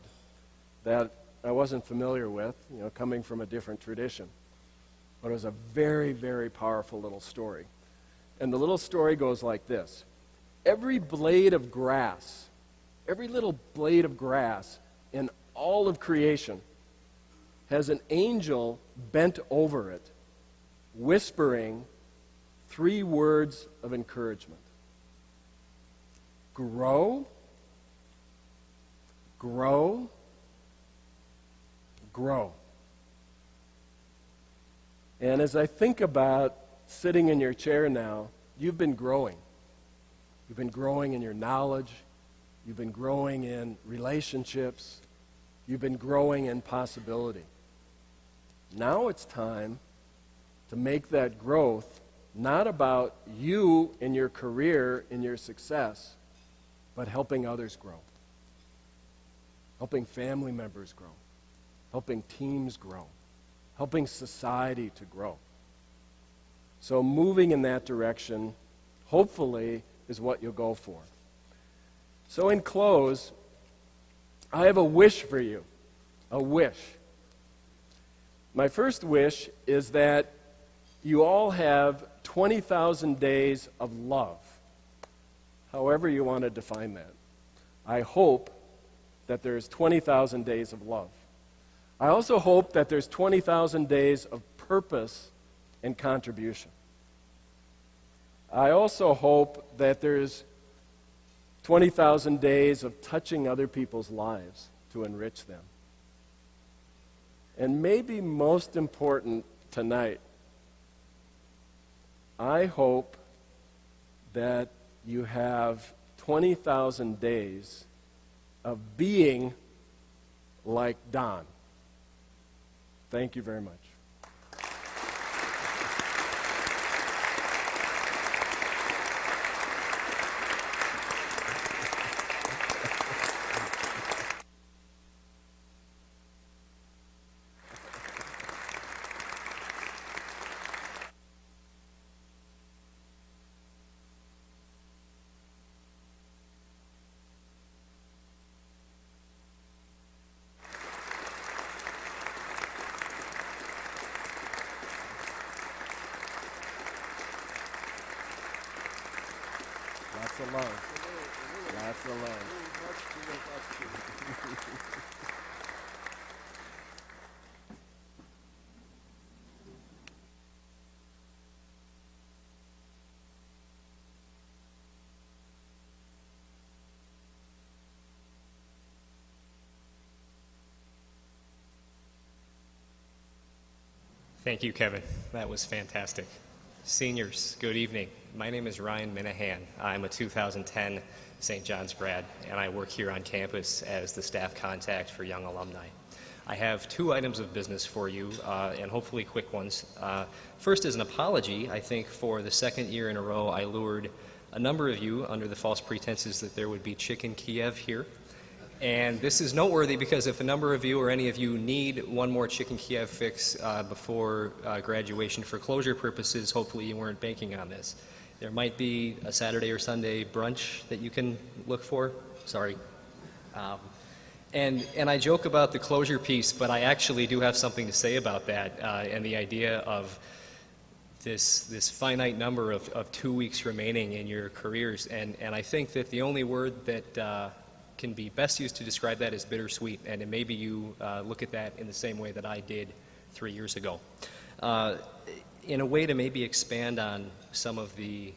that I wasn't familiar with, coming from a different tradition. But it was a very, very powerful little story. And the little story goes like this. Every blade of grass, every little blade of grass in all of creation has an angel bent over it, whispering 3 words of encouragement. Grow, grow, grow. And as I think about sitting in your chair now, you've been growing. You've been growing in your knowledge. You've been growing in relationships. You've been growing in possibility. Now it's time to make that growth not about you in your career, in your success, but helping others grow. Helping family members grow. Helping teams grow. Helping society to grow. So moving in that direction, hopefully, is what you'll go for. So in close, I have a wish for you. A wish. My first wish is that you all have 20,000 days of love, however you want to define that. I hope that there's 20,000 days of love. I also hope that there's 20,000 days of purpose and contribution. I also hope that there's 20,000 days of touching other people's lives to enrich them. And maybe most important tonight, I hope that you have 20,000 days of being like Don. Thank you very much. Lots of love. Lots of love. Thank you, Kevin. That was fantastic. Seniors, good evening. My name is Ryan Minahan. I'm a 2010 St. John's grad, and I work here on campus as the staff contact for young alumni. I have 2 items of business for you, and hopefully quick ones. First is an apology. I think for the 2nd year in a row, I lured a number of you under the false pretenses that there would be chicken Kiev here. And this is noteworthy because if a number of you or any of you need one more chicken Kiev fix before graduation for closure purposes, hopefully you weren't banking on this. There might be a Saturday or Sunday brunch that you can look for. Sorry. And I joke about the closure piece, but I actually do have something to say about that and the idea of this finite number of 2 weeks remaining in your careers. And I think that the only word that can be best used to describe that is bittersweet, and maybe you look at that in the same way that I did 3 years ago. In a way to maybe expand on some of the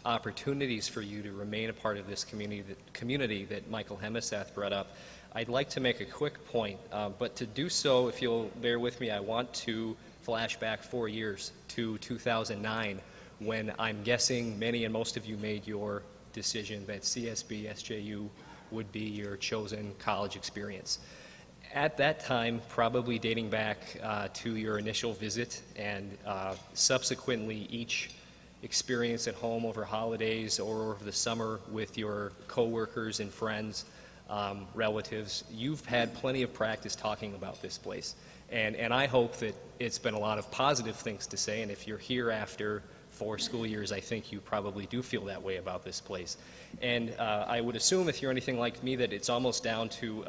opportunities for you to remain a part of this community that Michael Hemeseth brought up, I'd like to make a quick point, but to do so, if you'll bear with me, I want to flash back 4 years to 2009, when I'm guessing many and most of you made your decision that CSB+SJU would be your chosen college experience. At that time, probably dating back to your initial visit and subsequently each experience at home over holidays or over the summer with your coworkers and friends, relatives, you've had plenty of practice talking about this place. And I hope that it's been a lot of positive things to say, and if you're here after 4 school years, I think you probably do feel that way about this place. And I would assume, if you're anything like me, that it's almost down to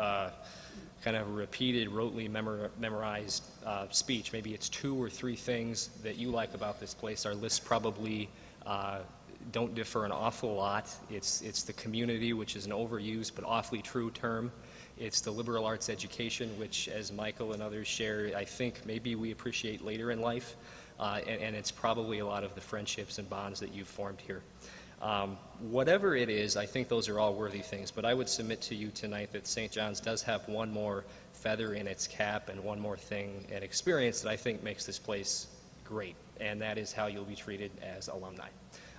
kind of a repeated, rotely memorized speech. Maybe it's 2 or 3 things that you like about this place. Our lists probably don't differ an awful lot. It's the community, which is an overused but awfully true term. It's the liberal arts education, which, as Michael and others share, I think maybe we appreciate later in life. And it's probably a lot of the friendships and bonds that you've formed here. Whatever it is, I think those are all worthy things, but I would submit to you tonight that St. John's does have one more feather in its cap and one more thing and experience that I think makes this place great, and that is how you'll be treated as alumni.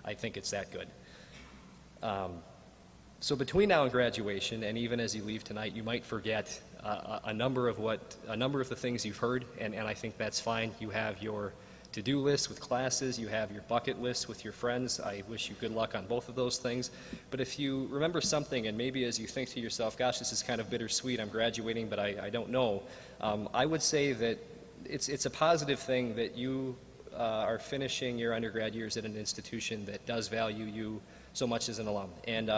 I think it's that good. So between now and graduation, and even as you leave tonight, you might forget a number of the things you've heard, and I think that's fine. You have your to-do list with classes, you have your bucket list with your friends. I wish you good luck on both of those things. But if you remember something, and maybe as you think to yourself, gosh, this is kind of bittersweet, I'm graduating, but I don't know, I would say that it's a positive thing that you are finishing your undergrad years at an institution that does value you so much as an alum. And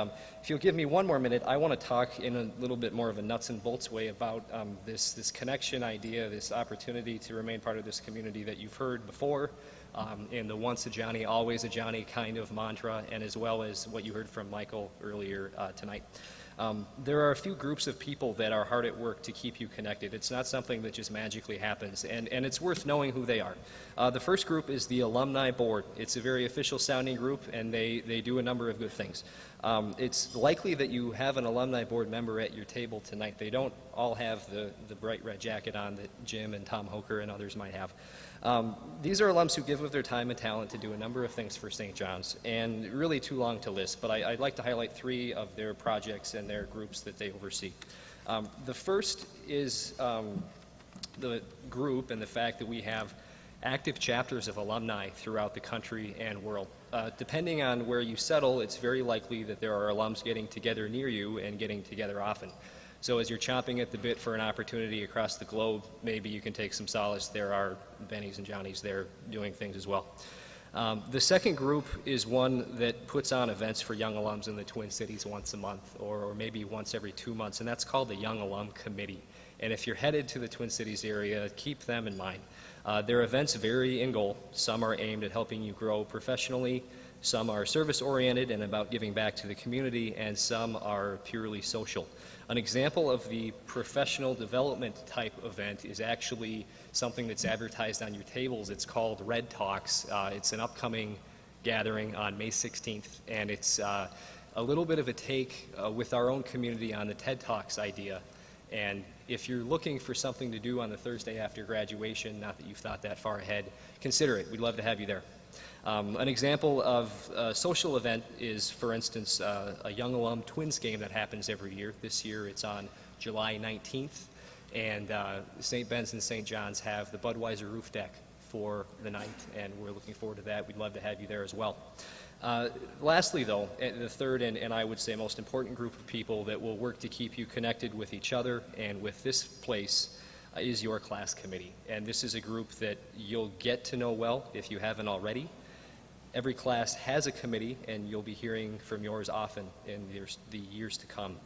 if you'll give me one more minute, I want to talk in a little bit more of a nuts and bolts way about this connection idea, this opportunity to remain part of this community that you've heard before, in the once a Johnny, always a Johnny kind of mantra, and as well as what you heard from Michael earlier tonight. There are a few groups of people that are hard at work to keep you connected. It's not something that just magically happens, and it's worth knowing who they are. The first group is the Alumni Board. It's a very official sounding group, and they do a number of good things. It's likely that you have an Alumni Board member at your table tonight. They don't all have the bright red jacket on that Jim and Tom Hoker and others might have. These are alums who give of their time and talent to do a number of things for St. John's, and really too long to list, but I'd like to highlight 3 of their projects and their groups that they oversee. The first is the group and the fact that we have active chapters of alumni throughout the country and world. Depending on where you settle, it's very likely that there are alums getting together near you and getting together often. So as you're chomping at the bit for an opportunity across the globe, maybe you can take some solace. There are Bennies and Johnnies there doing things as well. The second group is one that puts on events for young alums in the Twin Cities once a month or maybe once every 2 months, and that's called the Young Alum Committee. And if you're headed to the Twin Cities area, keep them in mind. Their events vary in goal. Some are aimed at helping you grow professionally, some are service-oriented and about giving back to the community, and some are purely social. An example of the professional development type event is actually something that's advertised on your tables. It's called Red Talks. It's an upcoming gathering on May 16th, and it's a little bit of a take with our own community on the TED Talks idea. And if you're looking for something to do on the Thursday after graduation, not that you've thought that far ahead, consider it. We'd love to have you there. An example of a social event is, for instance, a Young Alum Twins game that happens every year. This year it's on July 19th, and St. Ben's and St. John's have the Budweiser roof deck for the night, and we're looking forward to that. We'd love to have you there as well. Lastly, though, the third and I would say most important group of people that will work to keep you connected with each other and with this place is your class committee. And this is a group that you'll get to know well if you haven't already. Every class has a committee, and you'll be hearing from yours often in the years to come.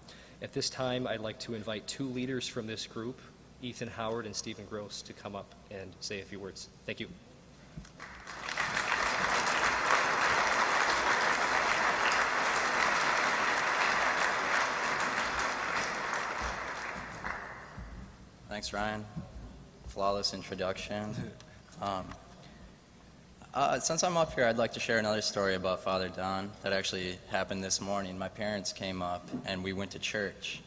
At this time, I'd like to invite 2 leaders from this group, Ethan Howard and Stephen Gross, to come up and say a few words. Thank you. Thanks, Ryan. Flawless introduction. Since I'm up here, I'd like to share another story about Father Don that actually happened this morning. My parents came up and we went to church.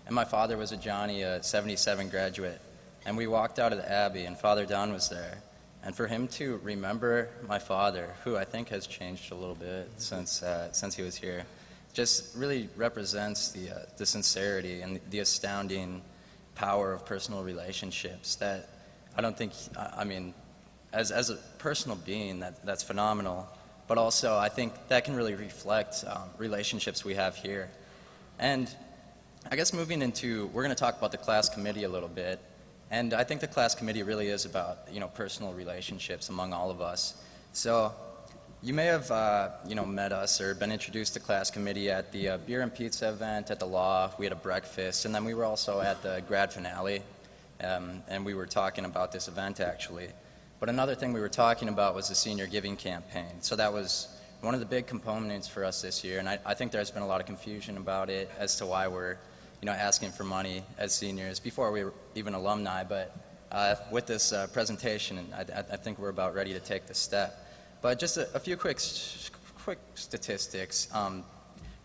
And my father was a Johnny, a 77 graduate. And we walked out of the Abbey and Father Don was there. And for him to remember my father, who I think has changed a little bit since he was here, just really represents the sincerity and the astounding power of personal relationships that I don't think, I mean, as a personal being, that's phenomenal. But also, I think that can really reflect relationships we have here. And I guess moving into, we're going to talk about the class committee a little bit. And I think the class committee really is about, personal relationships among all of us. So You may have, met us or been introduced to class committee at the beer and pizza event at the law. We had a breakfast, and then we were also at the grad finale, and we were talking about this event actually. But another thing we were talking about was the senior giving campaign. So that was one of the big components for us this year, and I think there's been a lot of confusion about it as to why we're, asking for money as seniors before we were even alumni. But with this presentation, I think we're about ready to take the step. But just a few quick statistics.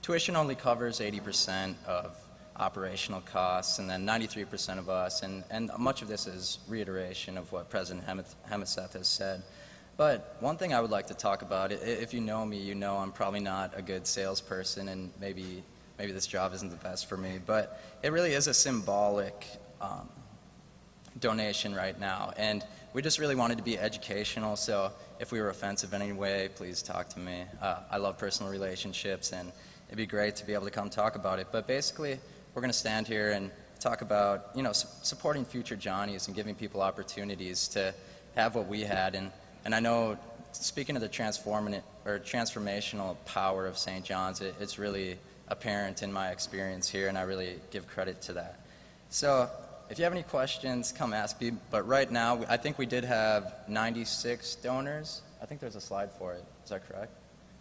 Tuition only covers 80% of operational costs, and then 93% of us, and much of this is reiteration of what President Hemiseth has said. But one thing I would like to talk about, if you know me, you know I'm probably not a good salesperson, and maybe this job isn't the best for me, but it really is a symbolic donation right now, and we just really wanted to be educational, so if we were offensive in any way, please talk to me. I love personal relationships, and it'd be great to be able to come talk about it. But basically, we're going to stand here and talk about, supporting future Johnnies and giving people opportunities to have what we had. And I know, speaking of the transformational power of St. John's, it's really apparent in my experience here, and I really give credit to that. So if you have any questions, come ask me. But right now, I think we did have 96 donors. I think there's a slide for it. Is that correct?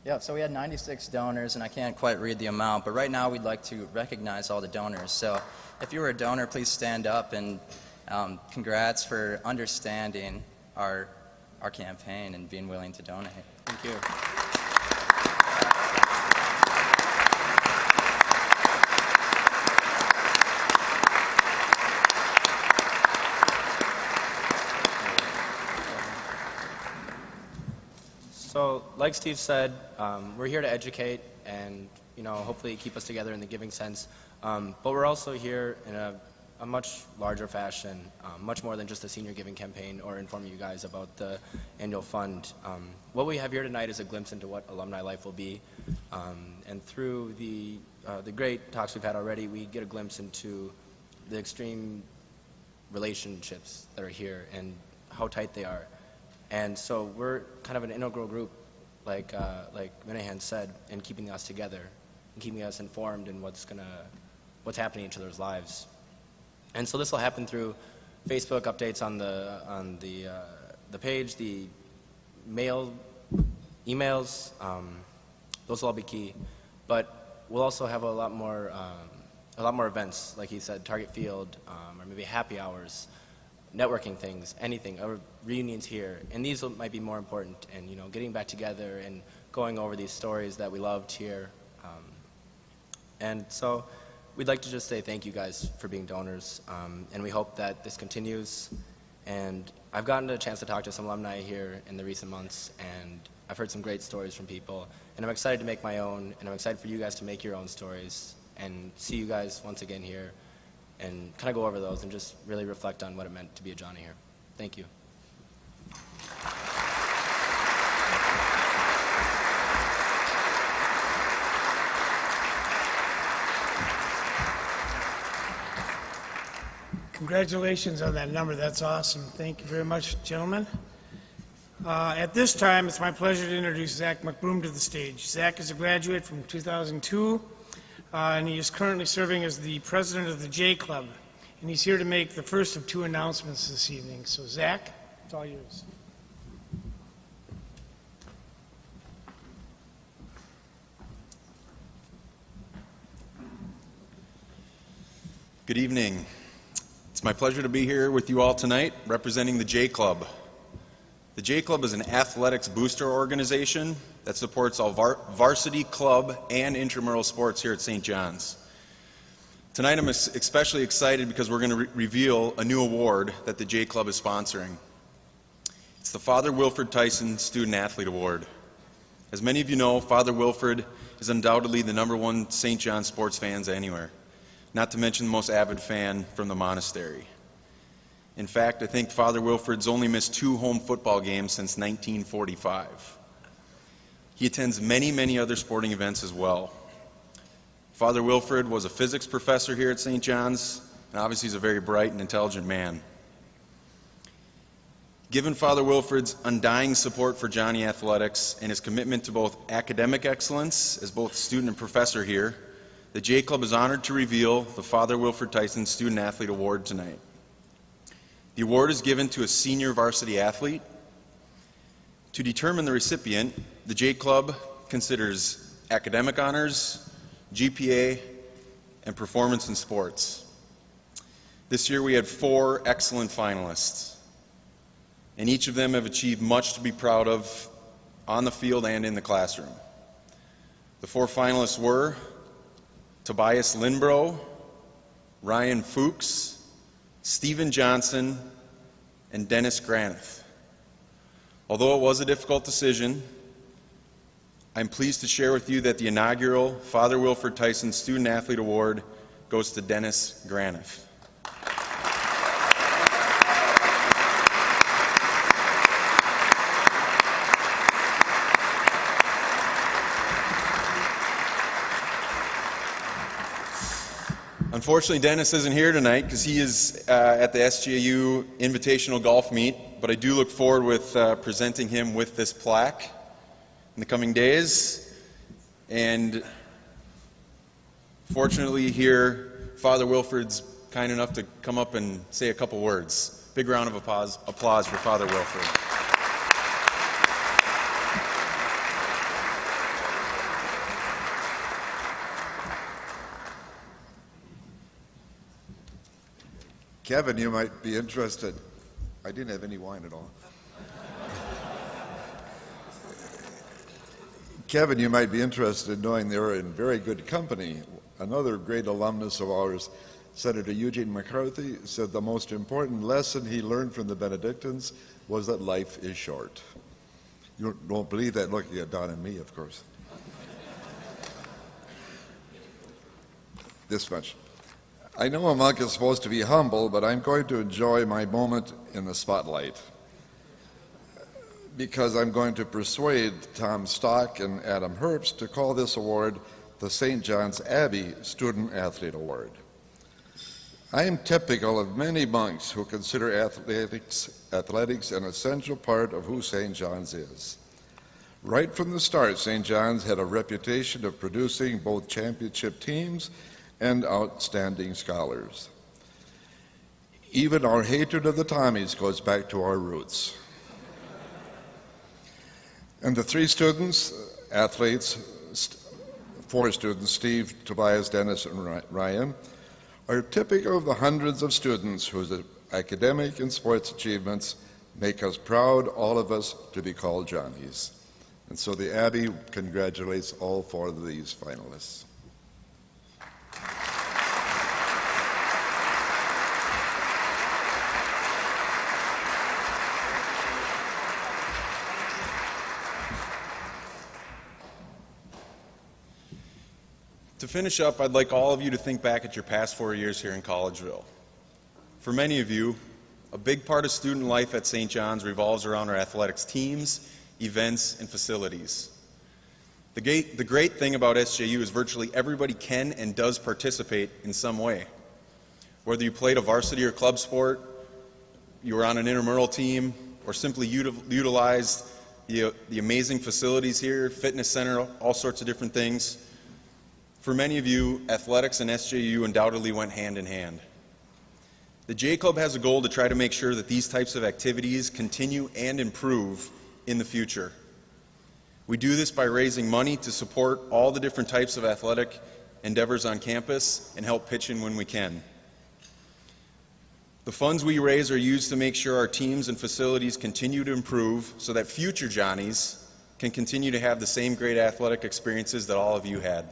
Yeah, so we had 96 donors, and I can't quite read the amount, but right now we'd like to recognize all the donors. So if you were a donor, please stand up, and congrats for understanding our campaign and being willing to donate. Thank you. So, like Steve said, we're here to educate and, hopefully keep us together in the giving sense. But we're also here in a much larger fashion, much more than just a senior giving campaign or informing you guys about the annual fund. What we have here tonight is a glimpse into what alumni life will be. And through the great talks we've had already, we get a glimpse into the extreme relationships that are here and how tight they are. And so we're kind of an integral group, like Minahan said, in keeping us together and keeping us informed in what's happening in each other's lives. And so this will happen through Facebook updates on the page, the mail, emails. Those will all be key. But we'll also have a lot more events, like he said, Target Field, or maybe happy hours, networking things, anything, or reunions here. And these might be more important, and getting back together and going over these stories that we loved here. And so we'd like to just say thank you guys for being donors, and we hope that this continues. And I've gotten a chance to talk to some alumni here in the recent months, and I've heard some great stories from people, and I'm excited to make my own, and I'm excited for you guys to make your own stories and see you guys once again here and kind of go over those and just really reflect on what it meant to be a Johnny here. Thank you. Congratulations on that number. That's awesome. Thank you very much, gentlemen. At this time, it's my pleasure to introduce Zach McBroom to the stage. Zach is a graduate from 2002, and he is currently serving as the president of the J Club. And he's here to make the first of two announcements this evening. So, Zach, it's all yours. Good evening. It's my pleasure to be here with you all tonight representing the J Club. The J Club is an athletics booster organization that supports all varsity, club, and intramural sports here at St. John's. Tonight I'm especially excited because we're going to reveal a new award that the J Club is sponsoring. It's the Father Wilfred Tyson Student Athlete Award. As many of you know, Father Wilfred is undoubtedly the #1 St. John's sports fans anywhere, not to mention the most avid fan from the monastery. In fact, I think Father Wilfred's only missed 2 home football games since 1945. He attends many, many other sporting events as well. Father Wilfred was a physics professor here at St. John's, and obviously he's a very bright and intelligent man. Given Father Wilford's undying support for Johnny Athletics and his commitment to both academic excellence as both student and professor here, the J Club is honored to reveal the Father Wilford Tyson Student Athlete Award tonight. The award is given to a senior varsity athlete. To determine the recipient, the J Club considers academic honors, GPA, and performance in sports. This year we had 4 excellent finalists, and each of them have achieved much to be proud of on the field and in the classroom. The 4 finalists were Tobias Lindbro, Ryan Fuchs, Stephen Johnson, and Dennis Granith. Although it was a difficult decision, I'm pleased to share with you that the inaugural Father Wilford Tyson Student Athlete Award goes to Dennis Granith. Unfortunately, Dennis isn't here tonight because he is at the SJU Invitational Golf Meet, but I do look forward with presenting him with this plaque in the coming days. And fortunately here, Father Wilford's kind enough to come up and say a couple words. Big round of applause for Father Wilford. Kevin, you might be interested. I didn't have any wine at all. Kevin, you might be interested knowing they were in very good company. Another great alumnus of ours, Senator Eugene McCarthy, said the most important lesson he learned from the Benedictines was that life is short. You don't believe that looking at Don and me, of course. This much. I know a monk is supposed to be humble, but I'm going to enjoy my moment in the spotlight because I'm going to persuade Tom Stock and Adam Herbst to call this award the St. John's Abbey Student Athlete Award. I am typical of many monks who consider athletics an essential part of who St. John's is. Right from the start, St. John's had a reputation of producing both championship teams and outstanding scholars. Even our hatred of the Tommies goes back to our roots. And the 3 students, athletes, 4 students, Steve, Tobias, Dennis, and Ryan, are typical of the hundreds of students whose academic and sports achievements make us proud, all of us, to be called Johnnies. And so the Abbey congratulates all 4 of these finalists. To finish up, I'd like all of you to think back at your past 4 years here in Collegeville. For many of you, a big part of student life at St. John's revolves around our athletics teams, events, and facilities. The great thing about SJU is virtually everybody can and does participate in some way. Whether you played a varsity or club sport, you were on an intramural team, or simply utilized the amazing facilities here, fitness center, all sorts of different things. For many of you, athletics and SJU undoubtedly went hand in hand. The J Club has a goal to try to make sure that these types of activities continue and improve in the future. We do this by raising money to support all the different types of athletic endeavors on campus and help pitch in when we can. The funds we raise are used to make sure our teams and facilities continue to improve so that future Johnnies can continue to have the same great athletic experiences that all of you had.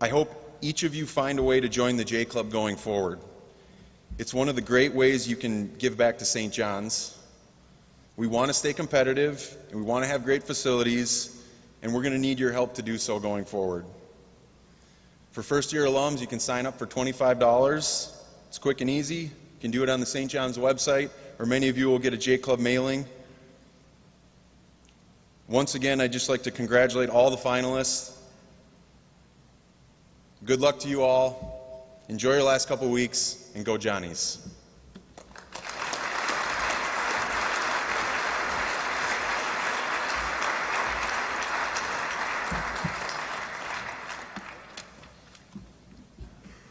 I hope each of you find a way to join the J Club going forward. It's one of the great ways you can give back to St. John's. We want to stay competitive, and we want to have great facilities, and we're going to need your help to do so going forward. For first-year alums, you can sign up for $25. It's quick and easy. You can do it on the St. John's website, or many of you will get a J Club mailing. Once again, I'd just like to congratulate all the finalists. Good luck to you all. Enjoy your last couple weeks, and go Johnnies.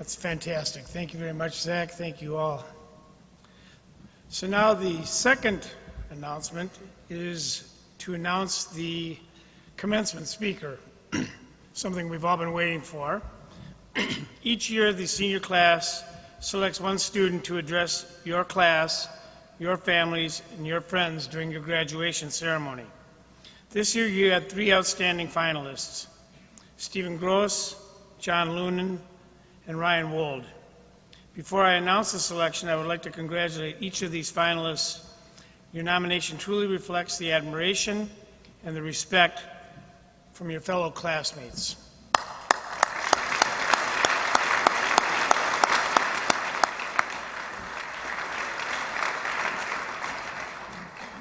That's fantastic. Thank you very much, Zach. Thank you all. So now the second announcement is to announce the commencement speaker, something we've all been waiting for. Each year, the senior class selects one student to address your class, your families, and your friends during your graduation ceremony. This year, you had 3 outstanding finalists: Stephen Gross, John Lunan, and Ryan Wold. Before I announce the selection, I would like to congratulate each of these finalists. Your nomination truly reflects the admiration and the respect from your fellow classmates.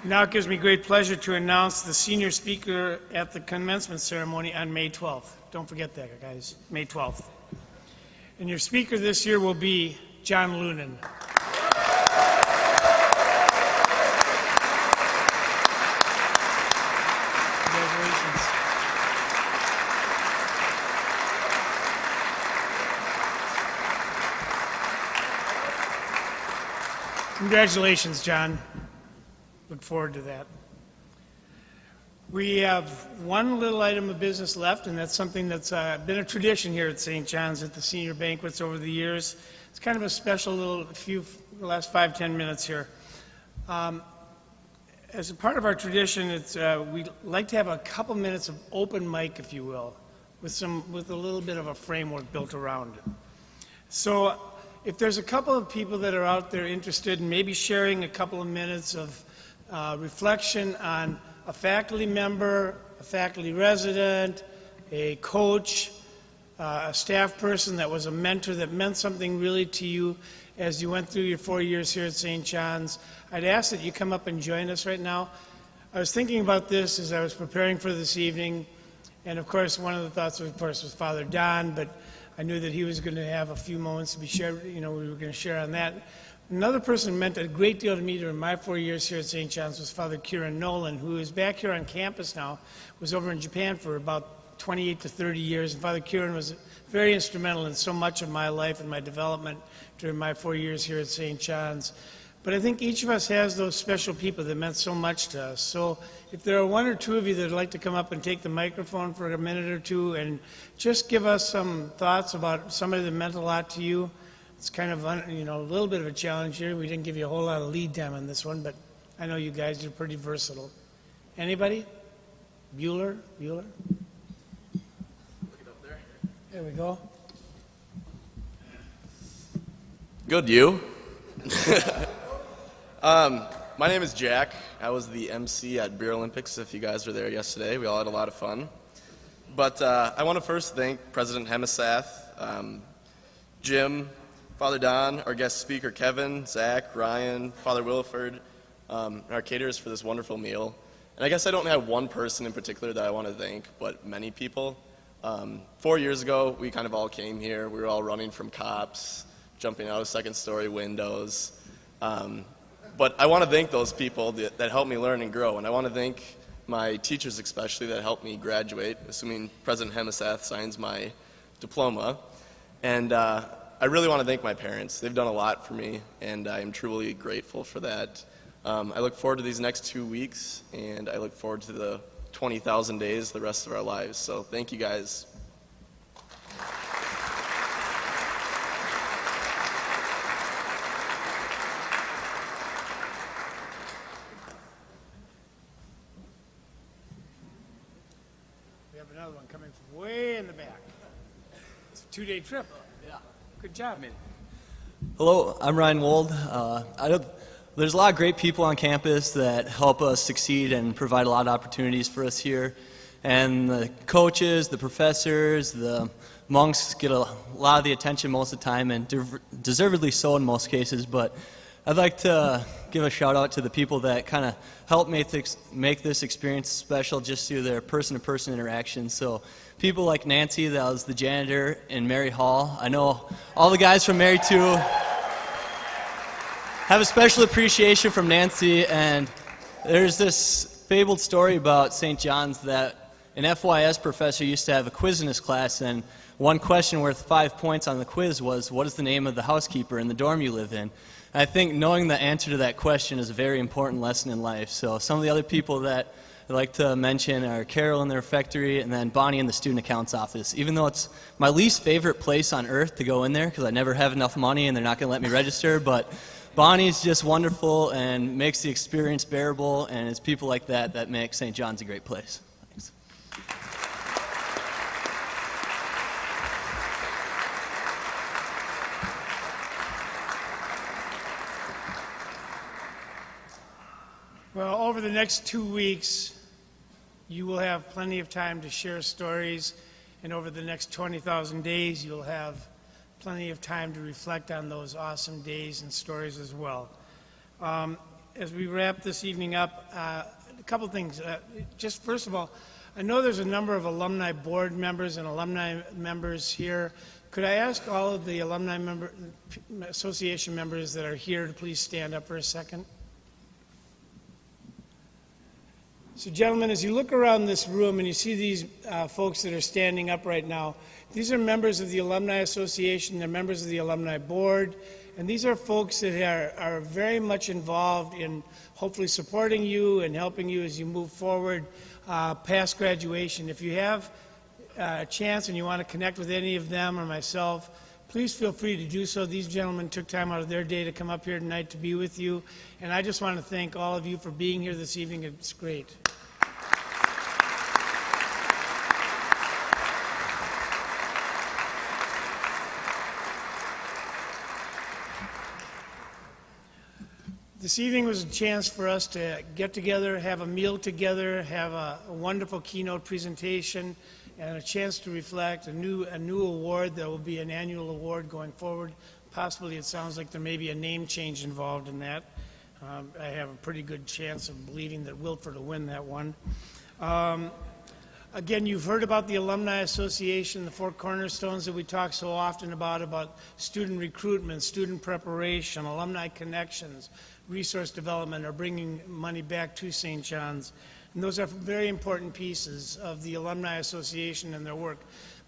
Now it gives me great pleasure to announce the senior speaker at the commencement ceremony on May 12th. Don't forget that, guys, May 12th. And your speaker this year will be John Lunan. Congratulations. Congratulations, John. Look forward to that. We have one little item of business left, and that's something that's been a tradition here at St. John's at the senior banquets over the years. It's kind of a special little the last 5-10 minutes here. As a part of our tradition, we'd like to have a couple minutes of open mic, if you will, with a little bit of a framework built around it. So if there's a couple of people that are out there interested in maybe sharing a couple of minutes of reflection on a faculty member, a faculty resident, a coach, a staff person that was a mentor that meant something really to you as you went through your 4 years here at St. John's, I'd ask that you come up and join us right now. I was thinking about this as I was preparing for this evening, and of course one of the thoughts, of course, was Father Don, but I knew that he was going to have a few moments to be shared, we were going to share on that. Another person who meant a great deal to me during my 4 years here at St. John's was Father Kieran Nolan, who is back here on campus now, was over in Japan for about 28 to 30 years. And Father Kieran was very instrumental in so much of my life and my development during my 4 years here at St. John's. But I think each of us has those special people that meant so much to us. So if there are one or two of you that would like to come up and take the microphone for a minute or two and just give us some thoughts about somebody that meant a lot to you. It's kind of, a little bit of a challenge here. We didn't give you a whole lot of lead time on this one, but I know you guys are pretty versatile. Anybody? Bueller? Look it up there. There we go. Good, you? My name is Jack. I was the MC at Beer Olympics, if you guys were there yesterday. We all had a lot of fun. But I want to first thank President Hemisath, Jim, Father Don, our guest speaker Kevin, Zach, Ryan, Father Williford, and our caterers for this wonderful meal. And I guess I don't have one person in particular that I want to thank, but many people. 4 years ago, we kind of all came here. We were all running from cops, jumping out of second-story windows. But I want to thank those people that helped me learn and grow. And I want to thank my teachers especially that helped me graduate, assuming President Hemisath signs my diploma. And I really want to thank my parents. They've done a lot for me, and I am truly grateful for that. I look forward to these next 2 weeks, and I look forward to the 20,000 days the rest of our lives. So thank you guys. We have another one coming from way in the back. It's a 2-day trip. Yeah. Good job, man. Hello, I'm Ryan Wold. There's a lot of great people on campus that help us succeed and provide a lot of opportunities for us here. And the coaches, the professors, the monks get a lot of the attention most of the time, and deservedly so in most cases. But I'd like to give a shout out to the people that kind of help make this experience special just through their person-to-person interaction. So people like Nancy, that was the janitor in Mary Hall. I know all the guys from Mary 2 have a special appreciation from Nancy, and there's this fabled story about St. John's that an FYS professor used to have a quiz in his class, and one question worth 5 points on the quiz was, what is the name of the housekeeper in the dorm you live in? And I think knowing the answer to that question is a very important lesson in life. So some of the other people that I'd like to mention are Carol in the refectory and then Bonnie in the student accounts office. Even though it's my least favorite place on earth to go in there because I never have enough money and they're not going to let me register, but Bonnie's just wonderful and makes the experience bearable, and it's people like that that make St. John's a great place. Thanks. Well, over the next 2 weeks, you will have plenty of time to share stories, and over the next 20,000 days, you'll have plenty of time to reflect on those awesome days and stories as well. As we wrap this evening up, a couple things. Just first of all, I know there's a number of alumni board members and alumni members here. Could I ask all of the alumni association members that are here to please stand up for a second? So gentlemen, as you look around this room and you see these folks that are standing up right now, these are members of the Alumni Association, they're members of the Alumni Board, and these are folks that are very much involved in hopefully supporting you and helping you as you move forward past graduation. If you have a chance and you want to connect with any of them or myself, please feel free to do so. These gentlemen took time out of their day to come up here tonight to be with you, and I just want to thank all of you for being here this evening. It's great. This evening was a chance for us to get together, have a meal together, have a wonderful keynote presentation, and a chance to reflect a new award that will be an annual award going forward. Possibly it sounds like there may be a name change involved in that. I have a pretty good chance of believing that Wilford will win that one. Again, you've heard about the Alumni Association, the four cornerstones that we talk so often about student recruitment, student preparation, alumni connections, resource development, or bringing money back to St. John's. And those are very important pieces of the Alumni Association and their work.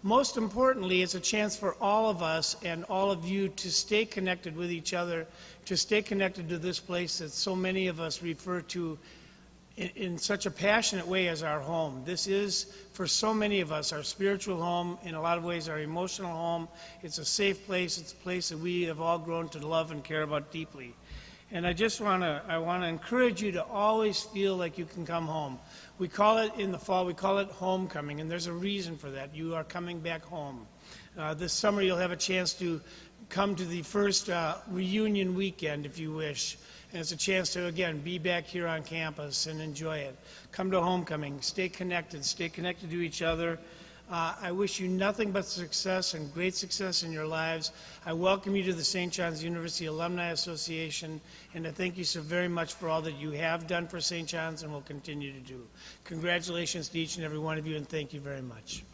Most importantly, it's a chance for all of us and all of you to stay connected with each other, to stay connected to this place that so many of us refer to in such a passionate way as our home. This is, for so many of us, our spiritual home, in a lot of ways our emotional home. It's a safe place. It's a place that we have all grown to love and care about deeply. And I want to encourage you to always feel like you can come home. We call it in the fall, we call it homecoming, and there's a reason for that. You are coming back home. This summer you'll have a chance to come to the first reunion weekend, if you wish. And it's a chance to, again, be back here on campus and enjoy it. Come to homecoming, stay connected to each other. I wish you nothing but success and great success in your lives. I welcome you to the St. John's University Alumni Association, and I thank you so very much for all that you have done for St. John's and will continue to do. Congratulations to each and every one of you, and thank you very much.